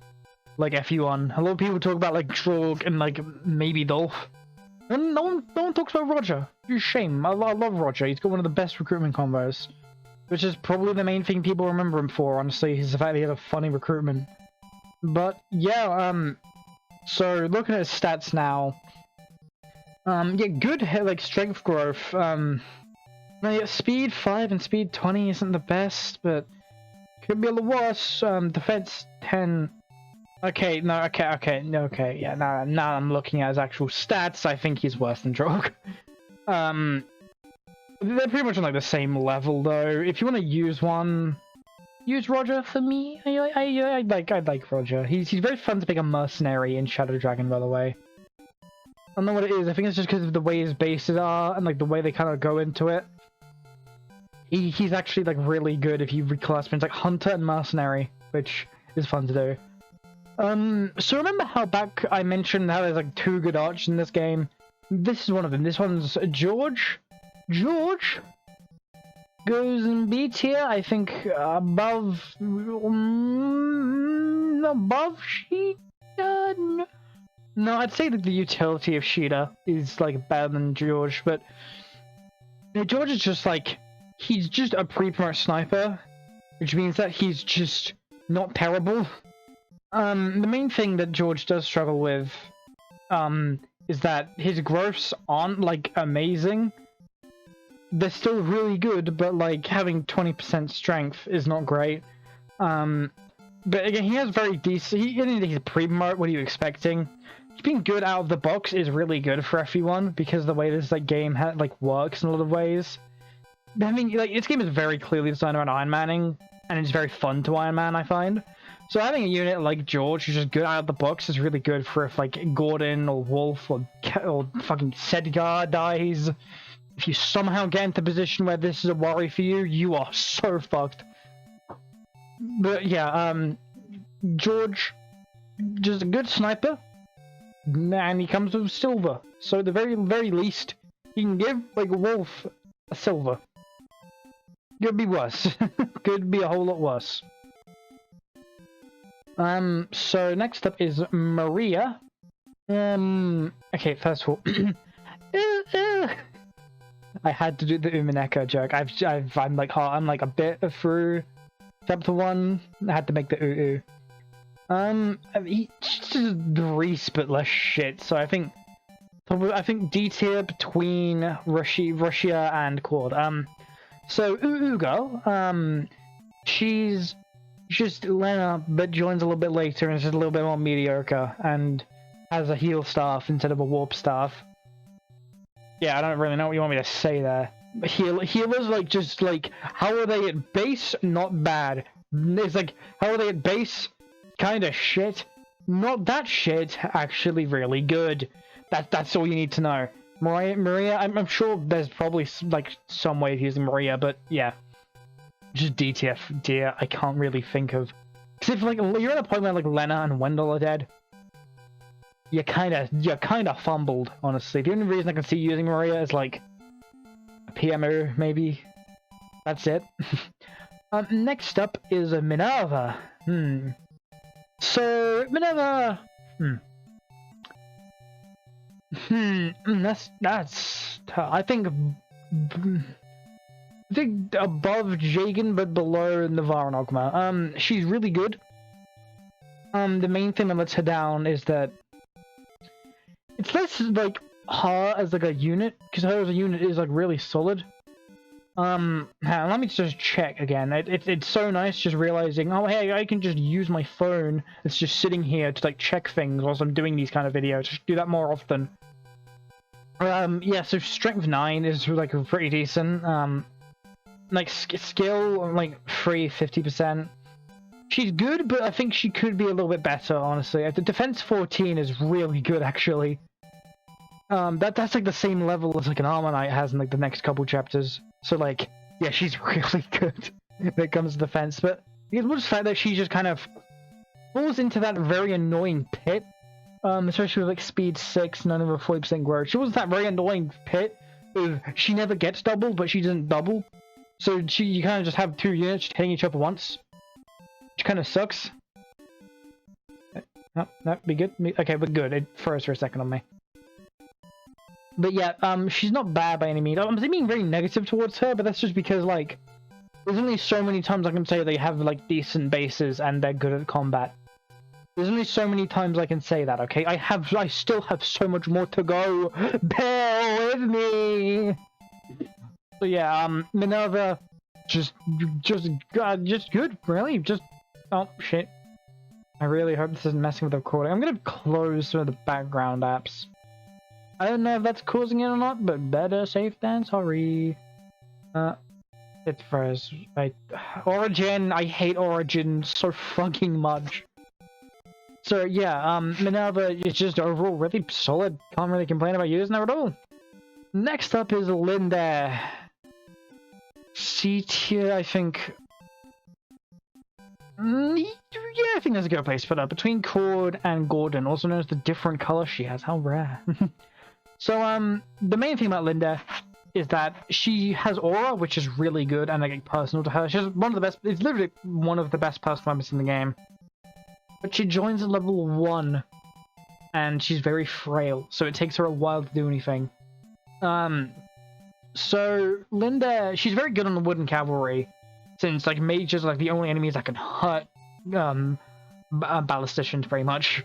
like, FE1. A lot of people talk about, like, Drog and, like, maybe Dolph. And no one talks about Roger. It's a shame. I love Roger. He's got one of the best recruitment combos. Which is probably the main thing people remember him for, honestly, is the fact that he had a funny recruitment. But, yeah, so, looking at his stats now. Yeah, good, like, strength growth. Now, yeah, speed 5 and speed 20 isn't the best, but could be a little worse. Defense 10. Okay, no, okay, yeah, now I'm looking at his actual stats, I think he's worse than Drog. They're pretty much on, like, the same level, though. If you want to use one, use Roger for me. I like Roger. He's very fun to pick a mercenary in Shadow Dragon, by the way. I don't know what it is, I think it's just because of the way his bases are, and, like, the way they kind of go into it. He's actually, like, really good if you reclass him. It's like Hunter and Mercenary, which is fun to do. So remember how back I mentioned how there's, like, 2 good archers in this game? This is one of them. This one's George. George goes in B tier, I think, above Sheeta? No, I'd say that the utility of Sheeta is, like, better than George, but... you know, George is just, like... he's just a pre-promote sniper, which means that he's just not terrible. The main thing that George does struggle with, is that his growths aren't, like, amazing. They're still really good, but, like, having 20% strength is not great. But again, he has very decent... he's a pre-promote, what are you expecting? Being good out of the box is really good for FE1, because the way this, like, game, works in a lot of ways. I mean, like, this game is very clearly designed around Iron Manning, and it's very fun to Iron Man, I find. So having a unit like George, who's just good out of the box, is really good for if, like, Gordon or Wolf or fucking Sedgar dies. If you somehow get into a position where this is a worry for you, you are so fucked. But yeah, George, just a good sniper, and he comes with silver. So at the very, very least, he can give, like, Wolf a silver. Could be worse. Could be a whole lot worse. So next up is Maria. Okay, first of all, I had to do the Umineko joke. I'm like a bit through chapter 1. I had to make the he's just Reese but less shit. So I think D tier between Russia and Claude. So Ugo, she's just Lena, but joins a little bit later and is just a little bit more mediocre and has a heal staff instead of a warp staff. Yeah, I don't really know what you want me to say there. Healers, like, just, like, how are they at base? Not bad. It's like, how are they at base? Kinda shit. Not that shit, actually really good. That's all you need to know. Maria, I'm sure there's probably, like, some way of using Maria, but yeah. Just DTF, dear, I can't really think of... Because if, like, you're at a point where, like, Lena and Wendell are dead, you're kinda fumbled, honestly. The only reason I can see using Maria is, like, a PMO, maybe. That's it. Next up is Minerva. So, Minerva... That's... I think above Jagan, but below Navaranogma. She's really good. The main thing that lets her down is that it's less, like, her as, like, a unit, because her as a unit is, like, really solid. Let me just check again. It's so nice just realizing, oh, hey, I can just use my phone. It's just sitting here to, like, check things whilst I'm doing these kind of videos. Just do that more often. Yeah, so strength 9 is, like, pretty decent. Like, skill, like, free 50%. She's good, but I think she could be a little bit better, honestly. The defense 14 is really good, actually. That's like the same level as, like, an Armor Knight has in, like, the next couple chapters. So, like, yeah, she's really good when it comes to defense. But it was the fact that she just kind of falls into that very annoying pit. Especially with, like, speed 6, none of her 40% growth. She was that very annoying pit of she never gets double, but she doesn't double. So you kind of just have two units hitting each other once. Which kind of sucks. Oh, that'd be good. Okay, we're good. It froze for a second on me. But yeah, she's not bad by any means. I'm being very negative towards her, but that's just because, like, there's only so many times I can say they have, like, decent bases and they're good at combat. There's only so many times I can say that, okay? I still have so much more to go. Bear with me! So yeah, Minerva, just good, really. Just, oh, shit. I really hope this isn't messing with the recording. I'm gonna close some of the background apps. I don't know if that's causing it or not, but better safe than sorry. It froze. Origin, I hate Origin so fucking much. So yeah, Minerva is just overall really solid. Can't really complain about using her at all. Next up is Linda. C tier, I think. Yeah, I think that's a good place to put her. Between Cord and Gordon, also known as the different color she has. How rare. So, the main thing about Linda is that she has aura, which is really good and, like, personal to her. She's one of the best, it's literally one of the best personal weapons in the game. But she joins at level 1, and she's very frail, so it takes her a while to do anything. So Linda, she's very good on the wooden cavalry, since, like, mages are, like, the only enemies that can hurt, ballisticians, very much.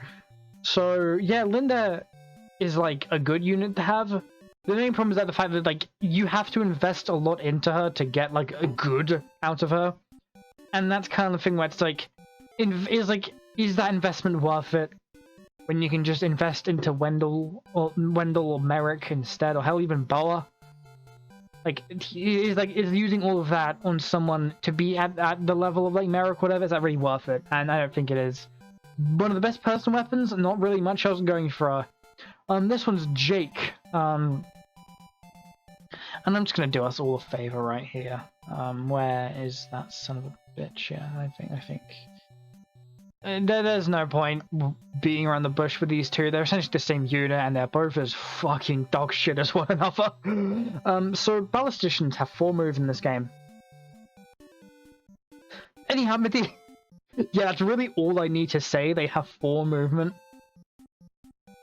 So, yeah, Linda is, like, a good unit to have. The main problem is that the fact that, like, you have to invest a lot into her to get, like, a good out of her. And that's kind of the thing where it's, like, is that investment worth it when you can just invest into Wendell or Merrick instead, or hell, even Boa? Like, is using all of that on someone to be at the level of, like, Merrick, whatever, is that really worth it? And I don't think it is. One of the best personal weapons, not really much else going for her. This one's Jake. And I'm just gonna do us all a favor right here. Where is that son of a bitch? Yeah, I think. There's no point beating around the bush with these two. They're essentially the same unit, and they're both as fucking dog shit as one another. So ballisticians have 4 moves in this game. Anyhow, yeah, that's really all I need to say. They have 4 movement.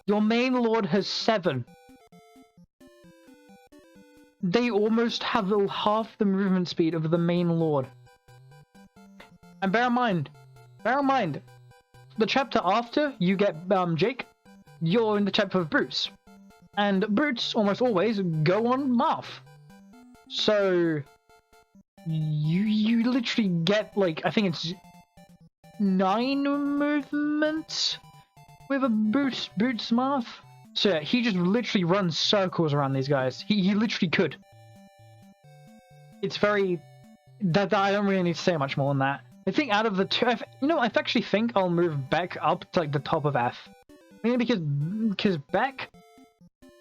Your main lord has 7. They almost have half the movement speed of the main lord. And bear in mind, the chapter after you get Jake, you're in the chapter of Brutes. And Brutes almost always go on Marth. So you literally get, like, I think it's 9 movement with a Brutes Marth. So yeah, he just literally runs circles around these guys. He literally could. It's very... That I don't really need to say much more than that. I think out of the two... I actually think I'll move Beck up to like the top of F. Mainly because Beck...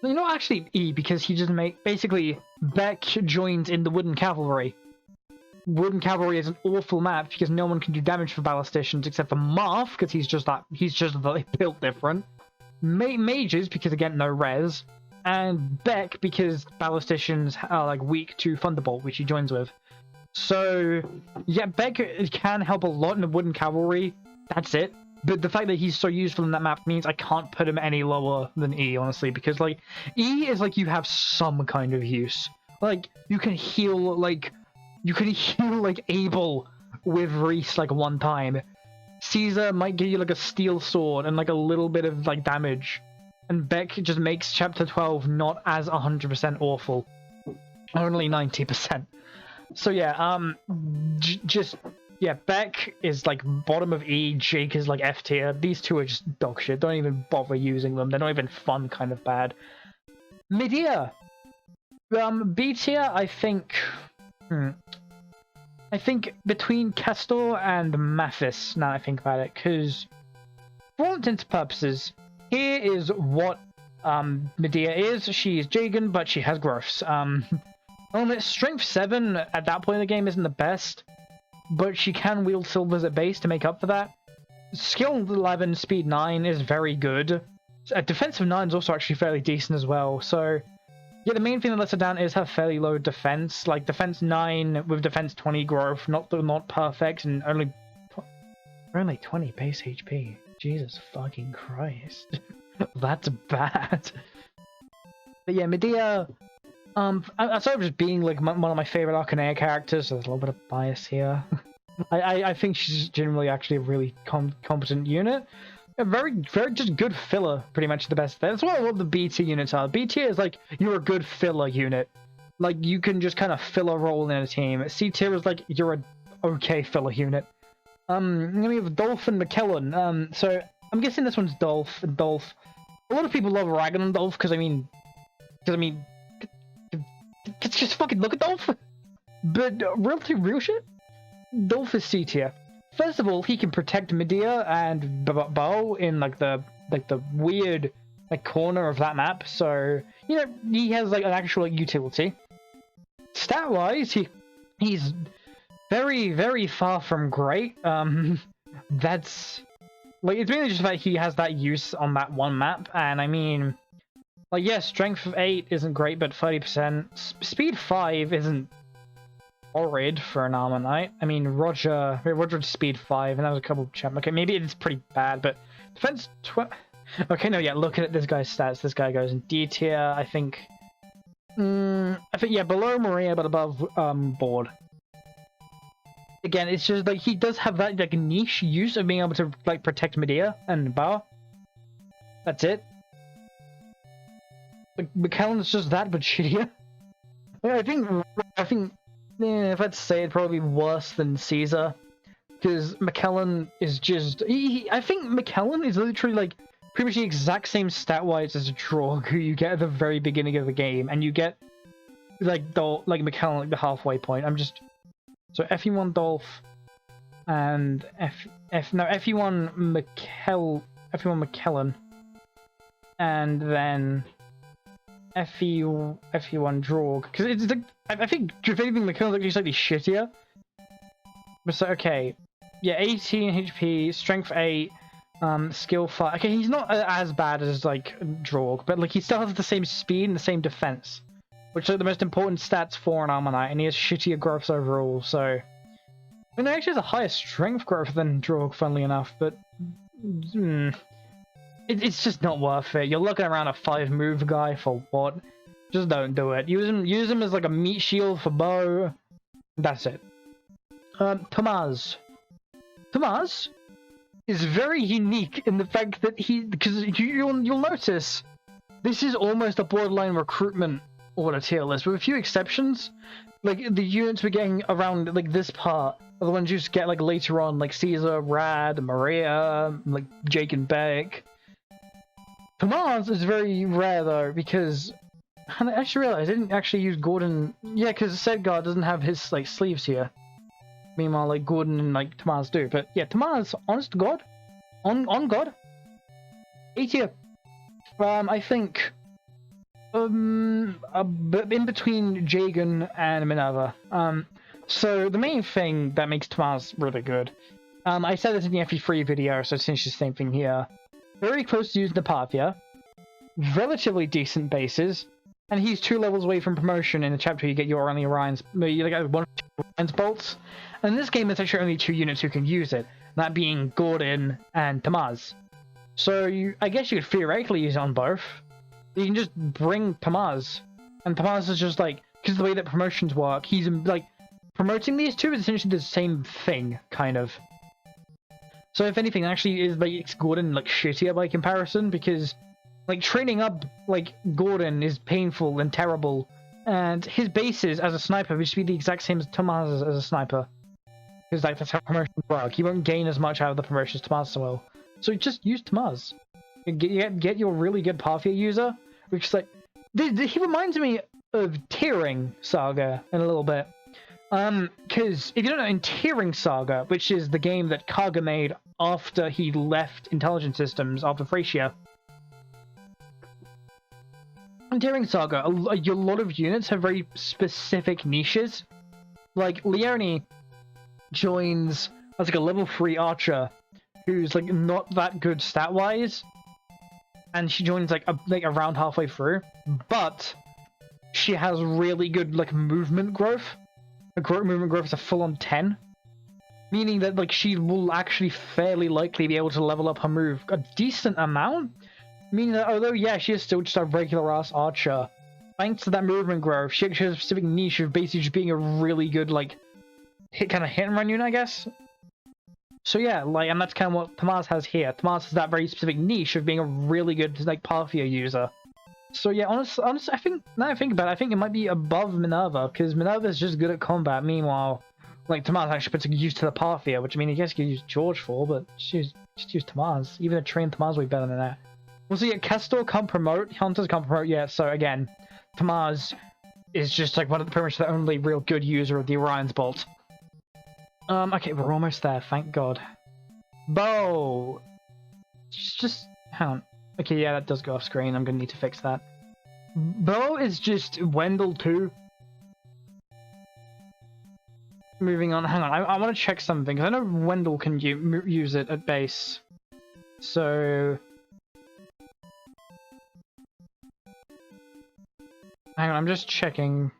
actually E, because he just basically, Beck joins in the Wooden Cavalry. Wooden Cavalry is an awful map because no one can do damage for ballisticians except for Marth, because he's just built different. Mages, because again, no res. And Beck, because ballisticians are like weak to Thunderbolt, which he joins with. So, yeah, Beck can help a lot in the Wooden Cavalry. That's it. But the fact that he's so useful in that map means I can't put him any lower than E, honestly, because, like, E is like you have some kind of use. Like, you can heal, like, Abel with Reese, like, one time. Caesar might give you, like, a steel sword and, like, a little bit of, like, damage. And Beck just makes Chapter 12 not as 100% awful. Only 90%. So, yeah, yeah, Beck is like bottom of E, Jake is like F tier. These two are just dog shit. Don't even bother using them. They're not even fun, kind of bad. Medea! B tier, I think... I think between Castor and Mathis, now I think about it, because for all intents and purposes, here is what Medea is. She is Jagan, but she has growths. Strength 7 at that point in the game isn't the best, but she can wield silvers at base to make up for that. Skill 11, speed 9 is very good. Defensive 9 is also actually fairly decent as well, so... Yeah, the main thing that lets her down is her fairly low defense. Like, defense 9 with defense 20 growth, not perfect, and only 20 base HP. Jesus fucking Christ. That's bad. But yeah, Medea... outside of just being like one of my favorite Arcanea characters, so there's a little bit of bias here. I think she's generally actually a really competent unit. A very just good filler, pretty much the best. That's what the B tier units are. B tier is like, you're a good filler unit. Like, you can just kind of fill a role in a team. C tier is like, you're a okay filler unit. Then we have Dolph and McKellen. So, I'm guessing this one's Dolph. And Dolph, a lot of people love ragging on Dolph, because I mean, just fucking look at Dolph. But real shit, Dolph is C tier. First of all, he can protect Medea and Bo in like the weird like corner of that map. So he has like an actual utility. Stat wise, he's very far from great. That's like, it's really just that he has that use on that one map, and I mean. Like, yeah, strength of 8 isn't great, but 30%. Speed 5 isn't horrid for an armor knight. I mean, Roger speed 5, and that was a couple of champ. Okay, maybe it's pretty bad, but defense 12. Okay, no, yeah, looking at this guy's stats, this guy goes in D tier, I think. Yeah, below Maria, but above Board. Again, it's just like he does have that like niche use of being able to like protect Medea and Bar. That's it. McKellen's just that, but shittier. I think, yeah, if I'd say it, probably worse than Caesar, because McKellen is just. I think McKellen is literally like pretty much the exact same stat-wise as a Draug who you get at the very beginning of the game, and you get like McKellen like the halfway point. So FE1 Dolph and FE1 McKellen, and then. FE1 Draug, because it's like, I think if anything McKellen's actually slightly shittier. But so okay, yeah, 18 HP, strength 8, skill 5. Okay, he's not as bad as like Draug, but like he still has the same speed and the same defense, which are the most important stats for an armor knight, and he has shittier growths overall. So I mean, he actually has a higher strength growth than Draug, funnily enough, but. It's just not worth it. You're looking around a 5 move guy for what? Just don't do it. Use him as like a meat shield for Bo. That's it. Tomaz is very unique in the fact that because you'll notice this is almost a borderline recruitment order tier list with a few exceptions. Like the units we're getting around like this part are the ones you just get like later on, like Caesar, Rad, Maria, like Jake and Beck. Tamaz is very rare though, because I actually realized I didn't actually use Gordon. Yeah, because Sedgar doesn't have his like sleeves here. Meanwhile, like Gordon and like Tamaz do. But yeah, Tamaz, honest to God, on God, A tier. I think in between Jagan and Minerva. So the main thing that makes Tamaz really good. I said this in the FE3 video, so it's essentially the same thing here. Very close to using the Parthia, relatively decent bases, and he's 2 levels away from promotion. In the chapter you get your only Orion's, you get 1 Orion's bolts, and in this game there's actually only 2 units who can use it, that being Gordon and Tamaz. So I guess you could theoretically use it on both. You can just bring Tamaz, and Tamaz is just like, because the way that promotions work, he's like, promoting these 2 is essentially the same thing, kind of. So if anything, actually is makes Gordon like shittier by comparison, because like training up like Gordon is painful and terrible, and his bases as a sniper would just be the exact same as Tamaz as a sniper, because like that's how promotions work. He won't gain as much out of the promotions Tamaz will. So just use Tamaz. Get your really good Parthia user, which is like he reminds me of Tearing Saga in a little bit. Because if you don't know, in Tearing Saga, which is the game that Kaga made after he left Intelligent Systems after Thracia, in Tearing Saga, a lot of units have very specific niches. Like, Leone joins as like a level 3 archer who's like not that good stat-wise, and she joins like around halfway through, but she has really good like movement growth. Her movement growth is a full-on 10, meaning that like she will actually fairly likely be able to level up her move a decent amount, meaning that although yeah, she is still just a regular-ass archer, thanks to that movement growth, she actually has a specific niche of basically just being a really good like hit and run unit, I guess. So yeah, like, and that's kind of what Tamaz has here. Tamaz has that very specific niche of being a really good like Parthia user. So yeah, honestly, I think, now I think about it, I think it might be above Minerva, because Minerva is just good at combat. Meanwhile, like, Tamaz actually puts a use to the Parthia, which I mean, I guess you could use George for, but just use Tamaz. Even a trained Tamaz will be better than that. Also, yeah, Kestor can't promote, Hunters can't promote yet, so again, Tamaz is just like pretty much the only real good user of the Orion's Bolt. Okay, we're almost there, thank God. Bow! Just, hang on. Okay, yeah, that does go off screen. I'm gonna need to fix that. Bow is just Wendell 2. Moving on, hang on. I want to check something, because I know Wendell can use it at base. So... hang on, I'm just checking.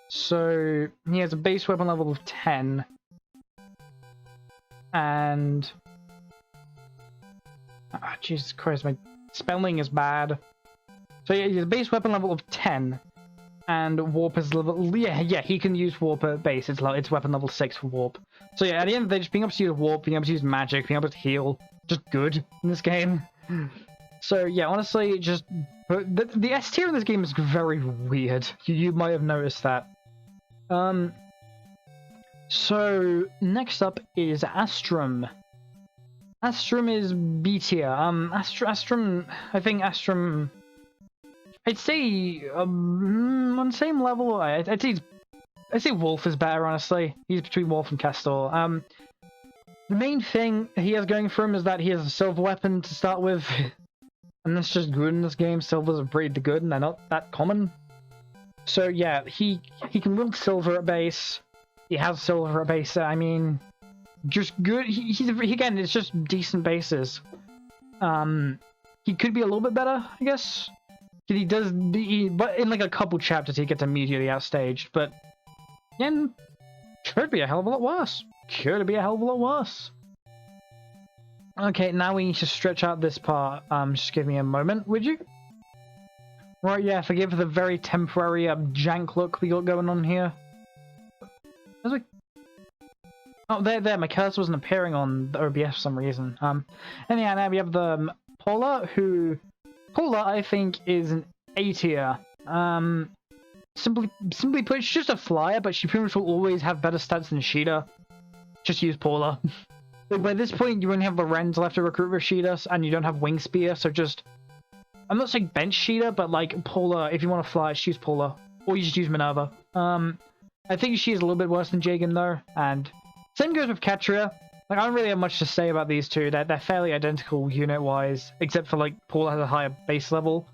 So, he has a base weapon level of 10. And... ah, Jesus Christ, my spelling is bad. So yeah, he's a base weapon level of 10. And warp is level... yeah, he can use warp at base. It's weapon level 6 for warp. So yeah, at the end of the day, just being able to use warp, being able to use magic, being able to heal, just good in this game. So yeah, honestly, just... the S tier in this game is very weird. You might have noticed that. So, next up is Astrum. Astrum is B tier. Astrum, I think Astrum... I'd say, on the same level, I'd say Wolf is better, honestly. He's between Wolf and Kestor. The main thing he has going for him is that he has a silver weapon to start with. And that's just good in this game. Silvers are pretty good, and they're not that common. So yeah, he can wield silver at base. He has silver at base. I mean, just good. Again, it's just decent bases. He could be a little bit better, I guess. But in like a couple chapters he gets immediately outstaged. But again, could be a hell of a lot worse. Could be a hell of a lot worse. Okay, now we need to stretch out this part. Just give me a moment, would you? Right, yeah, forgive the very temporary jank look we got going on here. Oh, there, my cursor wasn't appearing on the OBS for some reason. Anyhow, now we have the Paula, who... Paula, I think, is an A tier. Simply put, she's just a flyer, but she pretty much will always have better stats than Sheeta. Just use Paula. Like, by this point, you only have Lorenz left to recruit Rashida, and you don't have Wing Spear, so just I'm not saying bench Sheeta, but like Paula, if you want to fly, just use Paula. Or you just use Minerva. I think she's a little bit worse than Jagan though, and same goes with Katria. Like, I don't really have much to say about these two. They're fairly identical unit-wise, except for like Paula has a higher base level.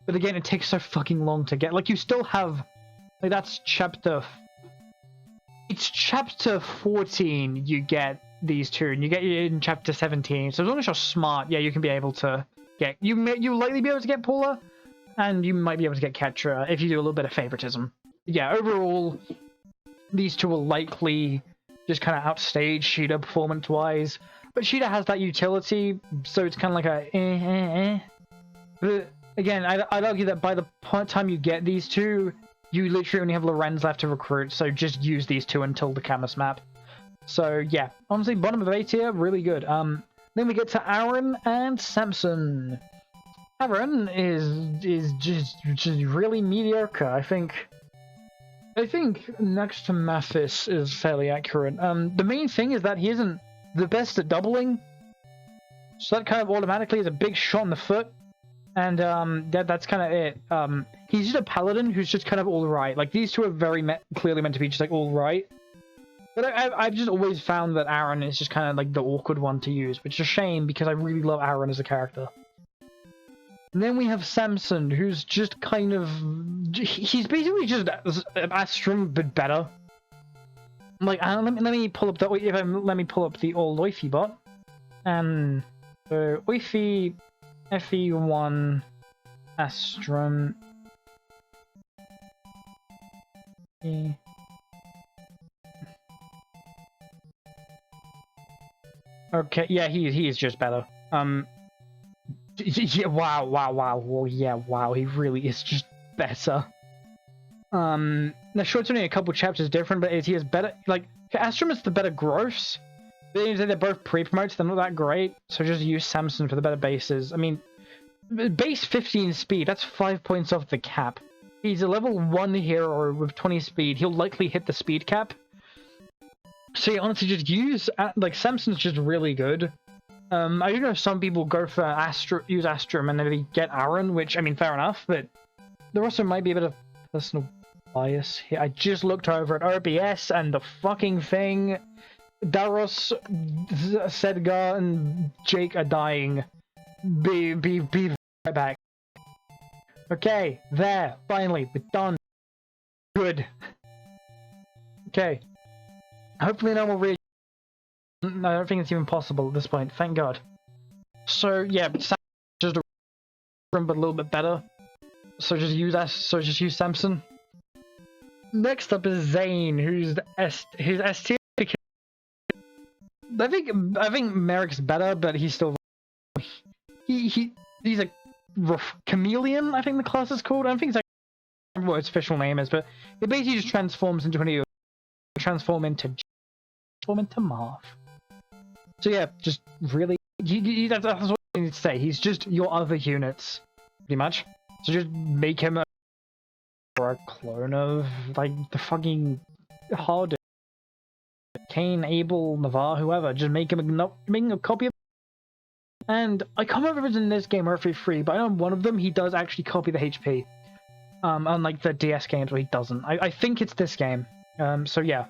But again, it takes so fucking long to get. Like, you still have, like, that's chapter. It's chapter 14. You get these two, and you get it in chapter 17. So as long as you're smart, yeah, you can be able to get. You likely be able to get Paula, and you might be able to get Katria if you do a little bit of favoritism. Yeah, overall, these two will likely just kind of outstage Sheeta performance-wise. But Sheeta has that utility, so it's kind of like a But again, I'd argue that by the time you get these two, you literally only have Lorenz left to recruit, so just use these two until the Camus map. So yeah, honestly, bottom of 8 tier, really good. Then we get to Aaron and Samson. Aaron is just really mediocre, I think next to Mathis is fairly accurate. The main thing is that he isn't the best at doubling, so that kind of automatically is a big shot in the foot, and that's kind of it. He's just a paladin who's just kind of alright. Like, these two are very clearly meant to be just like alright, but I've just always found that Aaron is just kind of like the awkward one to use, which is a shame because I really love Aaron as a character. And then we have Samson, who's just kind of... He's basically just Astrum, but better. Like, let me pull up the... Let me pull up the old Oify bot. So, Oify, FE1, Astrum... Yeah. Okay, yeah, he is just better. Yeah, wow, well, yeah, wow, he really is just better. Now, sure, it's only a couple chapters different, but he is better, like, Astrum is the better gross. They're both pre-promotes, they're not that great, so just use Samson for the better bases. I mean, base 15 speed, that's 5 points off the cap. He's a level 1 hero with 20 speed, he'll likely hit the speed cap. So you honestly just use, like, Samson's just really good. I do know some people go for use Astrum and then they get Aaron, which, I mean, fair enough, but there also might be a bit of personal bias here. I just looked over at OBS and the fucking thing. Daros, Sedgar, and Jake are dying. Be right back. Okay, there, finally, we're done. Good. Okay. Hopefully no more read. No, I don't think it's even possible at this point, thank god. So yeah, just a but a little bit better. So just use Samson. Next up is Zane, who's S tier. I think Merrick's better, but he's still he's a chameleon, I think the class is called. I don't think it's like what its official name is, but it basically just transforms into an transform into Marv. So yeah, just really, that's what I need to say. He's just your other units, pretty much. So just make him a clone of, like, the fucking Harden, Kane, Abel, Navarre, whoever. Just make him a copy of. And I can't remember if it's in this game or if it's free, but I know one of them he does actually copy the HP. Unlike the DS games where he doesn't. I think it's this game. So yeah.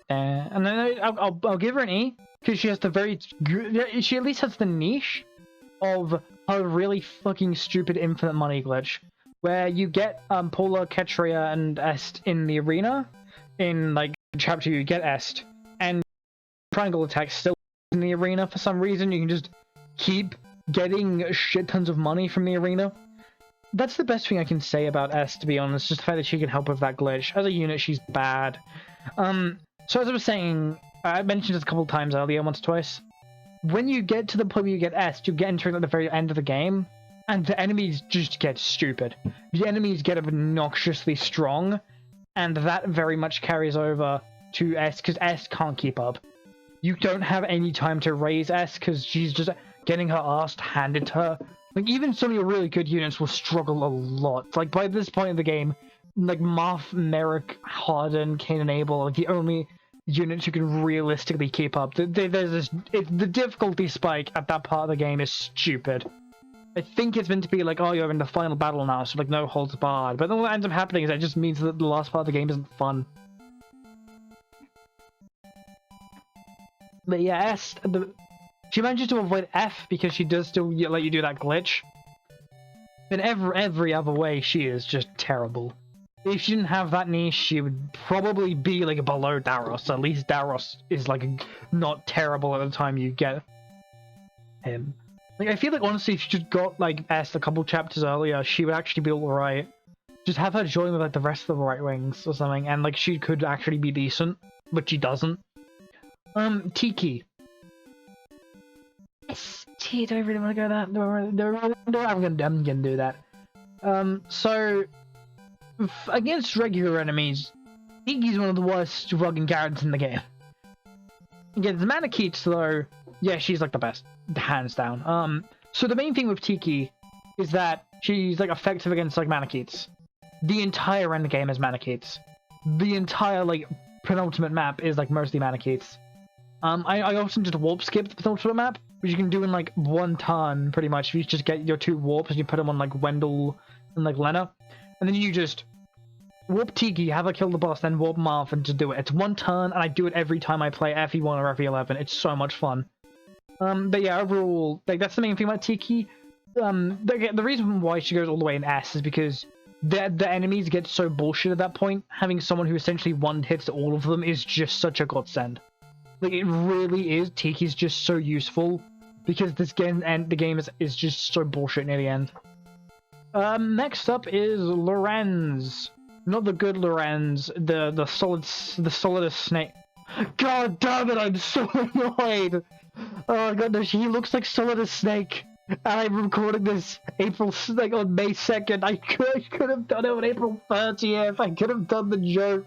And then I'll give her an E because she has the she at least has the niche of a really fucking stupid infinite money glitch where you get Paula, Ketria, and Est in the arena. In like chapter you get Est, and triangle attack still in the arena for some reason. You can just keep getting shit tons of money from the arena. That's the best thing I can say about Est, to be honest, just the fact that she can help with that glitch. As a unit, she's bad. So as I was saying, I mentioned this a couple of times earlier, once or twice. When you get to the point where you get Est, you get entering at the very end of the game, and the enemies just get stupid. The enemies get obnoxiously strong, and that very much carries over to Est, because Est can't keep up. You don't have any time to raise Est, because she's just getting her ass handed to her. Like, even some of your really good units will struggle a lot. Like, by this point in the game, like, Marth, Merrick, Harden, Kane, and Abel are the only units you can realistically keep up. There's this, the difficulty spike at that part of the game is stupid. I think it's meant to be like, oh, you're in the final battle now, so like no holds barred. But then what ends up happening is that just means that the last part of the game isn't fun. But yeah, she manages to avoid F because she does still let you do that glitch. In every other way, she is just terrible. If she didn't have that niche, she would probably be like below Daros. At least Daros is like not terrible at the time you get him. Like, I feel like, honestly, if she just got, like, S a couple chapters earlier, she would actually be alright. Just have her join with, like, the rest of the Right Wings or something, and, like, she could actually be decent, but she doesn't. Tiki. Gee, do I really want to go that? I'm gonna do that. So, against regular enemies, Tiki's one of the worst fucking characters in the game. Against Manicheets, though, yeah, she's, like, the best. Hands down. So the main thing with Tiki is that she's like effective against like Manicheets. The entire end game is Manicheets. The entire like penultimate map is like mostly Manicheets. I often just warp skip the penultimate map, which you can do in like one turn pretty much. You just get your 2 warps and you put them on like Wendell and like Lena, and then you just warp Tiki, have her kill the boss, then warp Marth and just do it. It's 1 turn, and I do it every time I play FE1 or FE11. It's so much fun. But yeah, overall, like, that's the main thing about Tiki. The reason why she goes all the way in S is because the enemies get so bullshit at that point. Having someone who essentially one-hits all of them is just such a godsend. Like, it really is. Tiki's just so useful because this game and the game is just so bullshit near the end. Next up is Lorenz. Not the good Lorenz, the solidest snake. God damn it, I'm so annoyed! Oh god, no, he looks like Solid Snake. And I'm recording this April, like, on May 2nd. I could have done it on April 30th. I could have done the joke.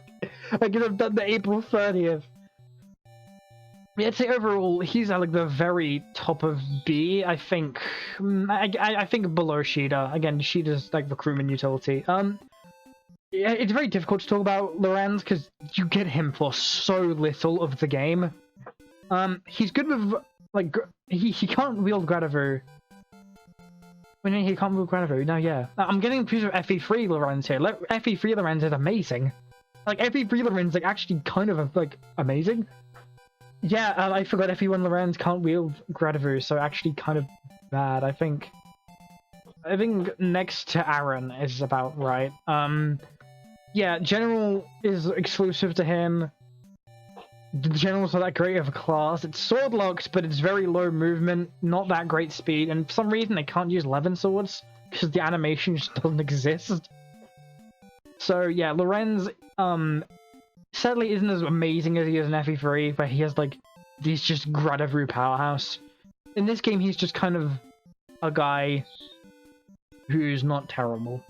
I could have done the April 30th. I'd say overall, he's at like the very top of B, I think. I think below Sheeta. Again, Sheeta's like recruitment utility. Yeah, it's very difficult to talk about Lorenz because you get him for so little of the game. He's good with, like, he can't wield Gradivu. Wait, no, he can't wield Gradivu. No, yeah. I'm getting confused with FE3 Lorenz here. FE3 Lorenz is amazing. Like, FE3 Lorenz, like, actually kind of, like, amazing. Yeah, I forgot FE1 Lorenz can't wield Gradivu, so actually kind of bad, I think. I think next to Aaron is about right. Yeah, General is exclusive to him. The General's not that great of a class. It's sword locked, but it's very low movement, not that great speed, and for some reason they can't use Levin swords, because the animation just doesn't exist. So yeah, Lorenz, sadly isn't as amazing as he is in FE3, but he has like, he's just Gradivu powerhouse. In this game, he's just kind of a guy who's not terrible.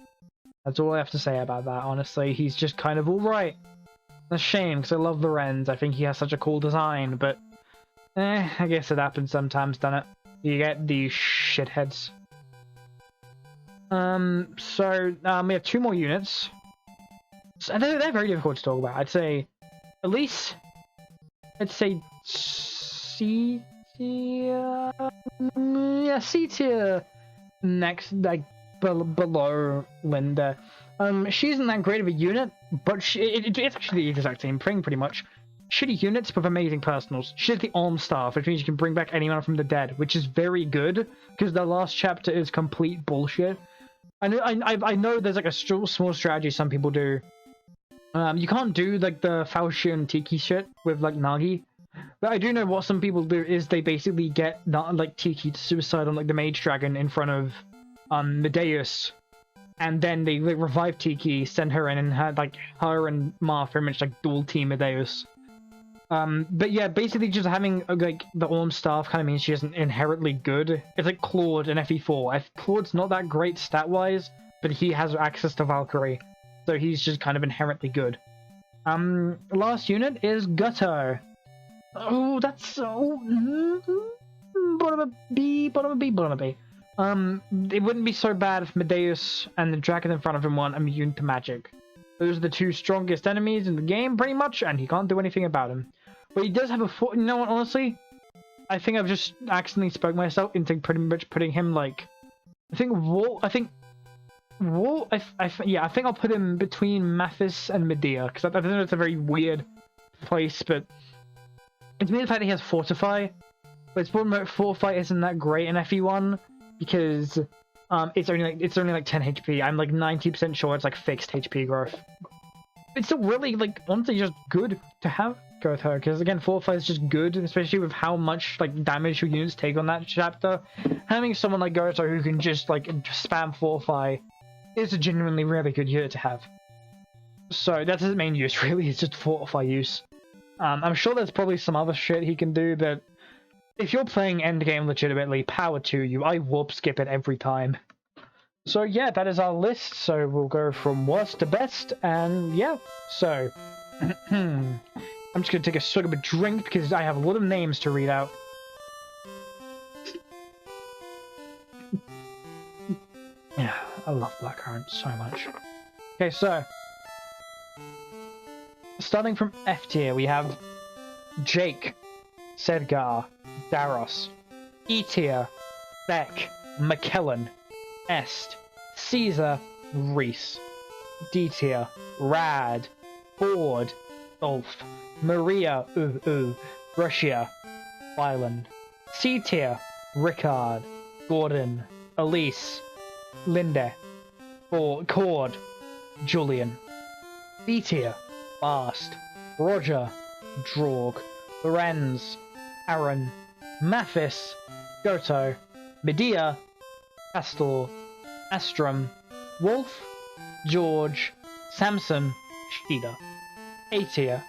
That's all I have to say about that, honestly. He's just kind of alright. A shame, because I love Lorenz. I think he has such a cool design, but I guess it happens sometimes, doesn't it? You get these shitheads. So we have 2 more units. So they're very difficult to talk about. I'd say, at least, I'd say C tier. Yeah, C tier. Next, like below Linda. She isn't that great of a unit, but it's actually the exact same thing, pretty much. Shitty units with amazing personals. She has the arm staff, which means you can bring back anyone from the dead, which is very good, because the last chapter is complete bullshit. I know there's like a small strategy some people do. You can't do like the Falchion Tiki shit with like Nagi, but I do know what some people do is they basically get like Tiki to suicide on like the Mage Dragon in front of Medeus. And then they like, revive Tiki, send her in, and had like her and Marth very much like dual team Medeus. But yeah, basically just having like the Orm staff kind of means she isn't inherently good. It's like Claude in FE4. Claude's not that great stat wise, but he has access to Valkyrie, so he's just kind of inherently good. Last unit is Gutter. Oh, that's so bottom of B. It wouldn't be so bad if Medeus and the dragon in front of him weren't immune to magic. Those are the 2 strongest enemies in the game, pretty much, and he can't do anything about them. But he does have a four. You know what? Honestly, I think I've just accidentally spoke myself into pretty much putting him like. I think Walt. I think Walt. Yeah. I think I'll put him between Mathis and Medea because I think it's a very weird place. But it's me the fact that he has Fortify. But it's more Fortify isn't that great in FE1 because it's only like 10 HP. I'm like 90% sure it's like fixed HP growth. It's still really like honestly just good to have Goather because again Fortify is just good, especially with how much like damage your units take on that chapter. Having someone like Goather who can just like spam Fortify is a genuinely really good unit to have. So that's his main use really, it's just Fortify use. I'm sure there's probably some other shit he can do, but if you're playing endgame legitimately, power to you. I warp skip it every time. So yeah, that is our list. So we'll go from worst to best, and yeah. So I'm just gonna take a swig of a drink because I have a lot of names to read out. Yeah, I love blackcurrant so much. Okay, so starting from F tier, we have Jake, Sedgar, Daros. E tier, Beck, McKellen, Est, Caesar, Reese. D tier, Rad, Ford, Dolph, Maria, Russia, Wyland. C tier, Rickard, Gordon, Elise, Linde, Cord, Julian. B tier, Bast, Roger, Drorg, Lorenz, Aaron, Mathis, Goto, Medea, Castor, Astrum, Wolf, George, Samson, Shida. A tier,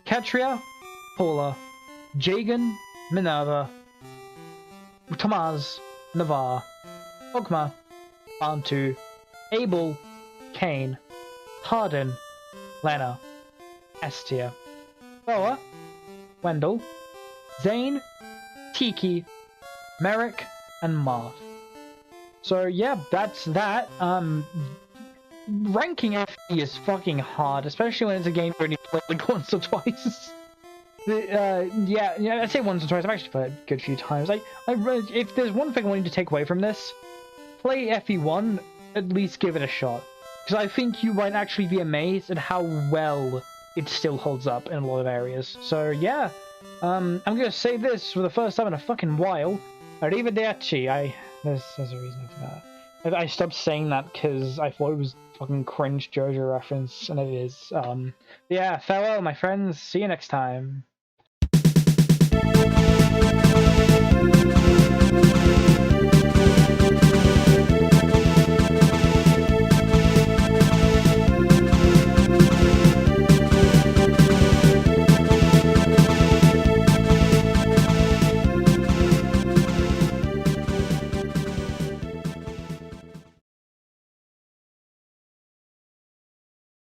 Katria, Paula, Jagan, Minerva, Tomaz, Navarre, Ogma, Bantu, Abel, Kane, Hardin, Lena, S tier, Boa, Wendell, Zane, Tiki, Merrick, and Marth. So yeah, that's that. Ranking FE is fucking hard, especially when it's a game you only played like once or twice. Yeah, I say once or twice. I've actually played a good few times. If there's one thing I want you to take away from this, play FE1. At least give it a shot, because I think you might actually be amazed at how well it still holds up in a lot of areas. So yeah, I'm gonna say this for the first time in a fucking while. Arrivederci. There's a reason for that. I stopped saying that because I thought it was fucking cringe JoJo reference, and it is. Yeah, farewell, my friends. See you next time.